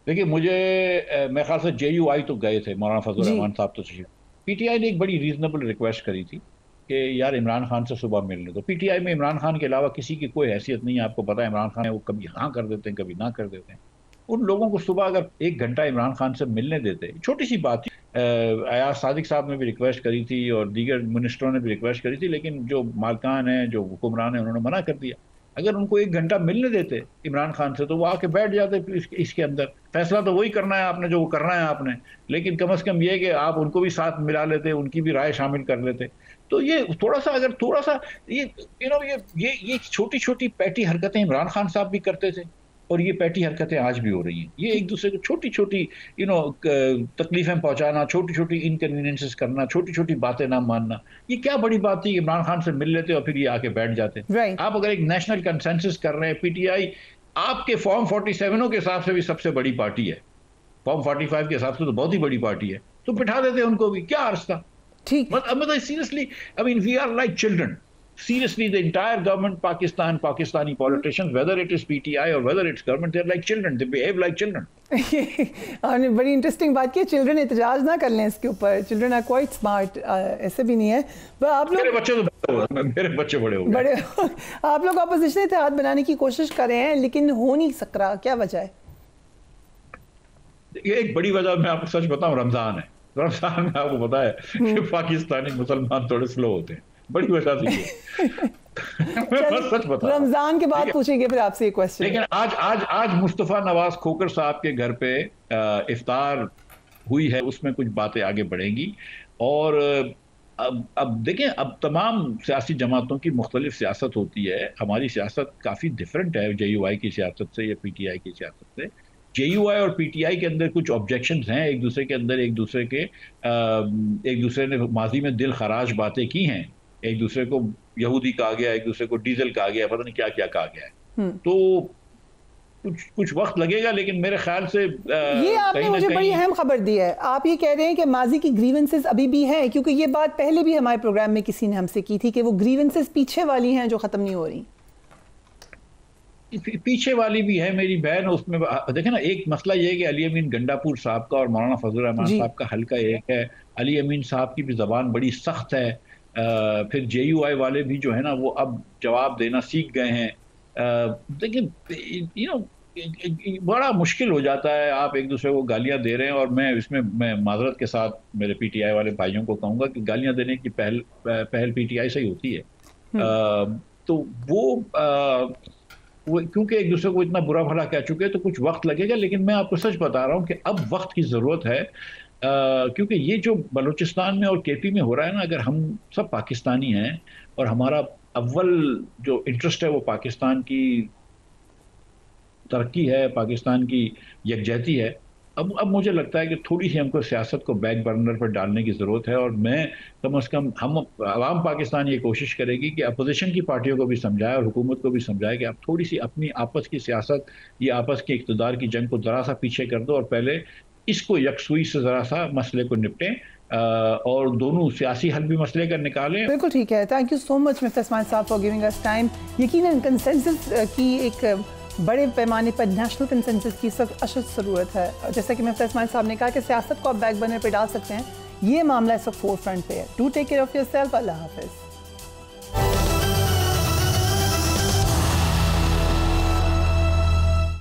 देखिए, मेरे ख्याल से JUI तो गए थे, मौलाना फजल रहमान साहब तो चाहिए। PTI ने एक बड़ी रीजनेबल रिक्वेस्ट करी थी कि यार इमरान खान से सुबह मिलने दो। PTI में इमरान खान के अलावा किसी की कोई हैसियत नहीं है, आपको पता है। इमरान खान है, वो कभी हाँ कर देते हैं, कभी ना कर देते हैं। उन लोगों को सुबह अगर 1 घंटा इमरान खान से मिलने देते, छोटी सी बात थी। अयाज सादिक साहब ने भी रिक्वेस्ट करी थी और दीगर मिनिस्टरों ने भी रिक्वेस्ट करी थी, लेकिन जो मालकान हैं, जो हुक्मरान हैं, उन्होंने मना कर दिया। अगर उनको 1 घंटा मिलने देते इमरान खान से, तो वो आके बैठ जाते इसके अंदर। फैसला तो वही करना है आपने, जो वो करना है आपने, लेकिन कम से कम ये कि आप उनको भी साथ मिला लेते, उनकी भी राय शामिल कर लेते। तो ये थोड़ा सा ये छोटी छोटी पैटी हरकतें इमरान खान साहब भी करते थे, और ये पैटी हरकतें आज भी हो रही हैं। ये एक दूसरे को छोटी छोटी तकलीफें पहुंचाना, छोटी छोटी इनकन्वीनियंसेस करना, छोटी छोटी बातें ना मानना, ये क्या बड़ी बात थी। इमरान खान से मिल लेते और फिर ये आके बैठ जाते। आप अगर एक नेशनल कंसेंसस कर रहे हैं, PTI आपके फॉर्म 47 के हिसाब से भी सबसे बड़ी पार्टी है, फॉर्म 45 के हिसाब से तो बहुत ही बड़ी पार्टी है, तो बिठा देते उनको भी, क्या अर्थ था। ठीक, मतलब seriously, I mean we are like children. Seriously, the entire government, Pakistani politicians, whether it is PTI or whether it's government, they're like children. They behave like children. आपने बड़ी इंटरेस्टिंग बात की। चिल्ड्रन एहतजाज ना कर लें इसके ऊपर। चिल्ड्रन आर क्वाइट स्मार्ट, ऐसे भी नहीं है। पर आप लोग, मेरे बच्चे बड़े हो गए। आप लोग अपोजिशन इत्तेहाद बनाने की कोशिश कर रहे हैं, लेकिन हो नहीं सक रहा, क्या वजह है? ये एक बड़ी वजह मैं आपको सच बताऊं, रमजान है। रमजान में आपको पता है कि पाकिस्तानी मुसलमान थोड़े स्लो होते हैं, बड़ी वजह से। सच बता, रमजान के बाद पूछेंगे फिर आपसे एक क्वेश्चन। लेकिन आज मुस्तफा नवाज खोकर साहब के घर पे इफ्तार हुई है, उसमें कुछ बातें आगे बढ़ेंगी। और अब देखें, अब तमाम सियासी जमातों की मुख्तलिफ सियासत होती है। हमारी सियासत काफ़ी डिफरेंट है JUI की सियासत से या PTI की सियासत से। JUI और PTI के अंदर कुछ ऑब्जेक्शंस हैं एक दूसरे के अंदर, एक दूसरे ने माजी में दिल खराज बातें की हैं, एक दूसरे को यहूदी कहा गया, एक दूसरे को डीजल कहा गया, पता नहीं क्या क्या कहा गया है। तो कुछ वक्त लगेगा, लेकिन मेरे ख्याल से ये आपने मुझे बड़ी अहम खबर दी है। आप ये कह रहे हैं कि माजी की ग्रीवेंसेस अभी भी हैं, क्योंकि ये बात पहले भी हमारे प्रोग्राम में किसी ने हमसे की थी कि वो ग्रीवेंसेस पीछे वाली हैं जो खत्म नहीं हो रही। पीछे वाली भी है मेरी बहन। उसमें देखे ना, एक मसला ये है कि अली अमीन गंडापुर साहब का और मौलाना फजल रहमान साहब का हल्का एक है। अली अमीन साहब की भी जबान बड़ी सख्त है। फिर JUI वाले भी जो है ना, वो अब जवाब देना सीख गए हैं। देखिए बड़ा मुश्किल हो जाता है, आप एक दूसरे को गालियां दे रहे हैं, और मैं माजरत के साथ मेरे PTI वाले भाइयों को कहूँगा कि गालियां देने की पहल PTI से ही होती है। तो वो क्योंकि एक दूसरे को इतना बुरा भला कह चुके हैं, तो कुछ वक्त लगेगा। लेकिन मैं आपको सच बता रहा हूँ कि अब वक्त की ज़रूरत है, क्योंकि ये जो बलूचिस्तान में और KP में हो रहा है ना, अगर हम सब पाकिस्तानी हैं और हमारा अव्वल जो इंटरेस्ट है वो पाकिस्तान की तरक्की है, पाकिस्तान की यकजहती है, अब मुझे लगता है कि थोड़ी सी हमको सियासत को बैक बर्नर पर डालने की ज़रूरत है। और मैं कम से कम हम अवाम पाकिस्तान ये कोशिश करेगी कि अपोजिशन की पार्टियों को भी समझाए और हुकूमत को भी समझाए कि आप थोड़ी सी अपनी आपस की सियासत, ये आपस के इक़्तिदार की जंग को ज़रा सा पीछे कर दो और पहले इसको यकसुई से ज़रा सा मसले को निपटें, और दोनों सियासी हल भी मसले का निकालें। बिल्कुल ठीक है। Thank you so much Miftah Ismail साहब फॉर गिविंग अस टाइम। यकीनन कंसेंसस की एक बड़े पैमाने पर नेशनल कंसेंसस की सख्त अशद ज़रूरत है। जैसा कि मिफ्ता इस्माइल साहब ने कहा कि सियासत को आप बैक बर्नर पर डाल सकते हैं, ये मामला इस वक्त फोर फ्रंट पे है। Do take care of yourself. अल्लाह हाफिज।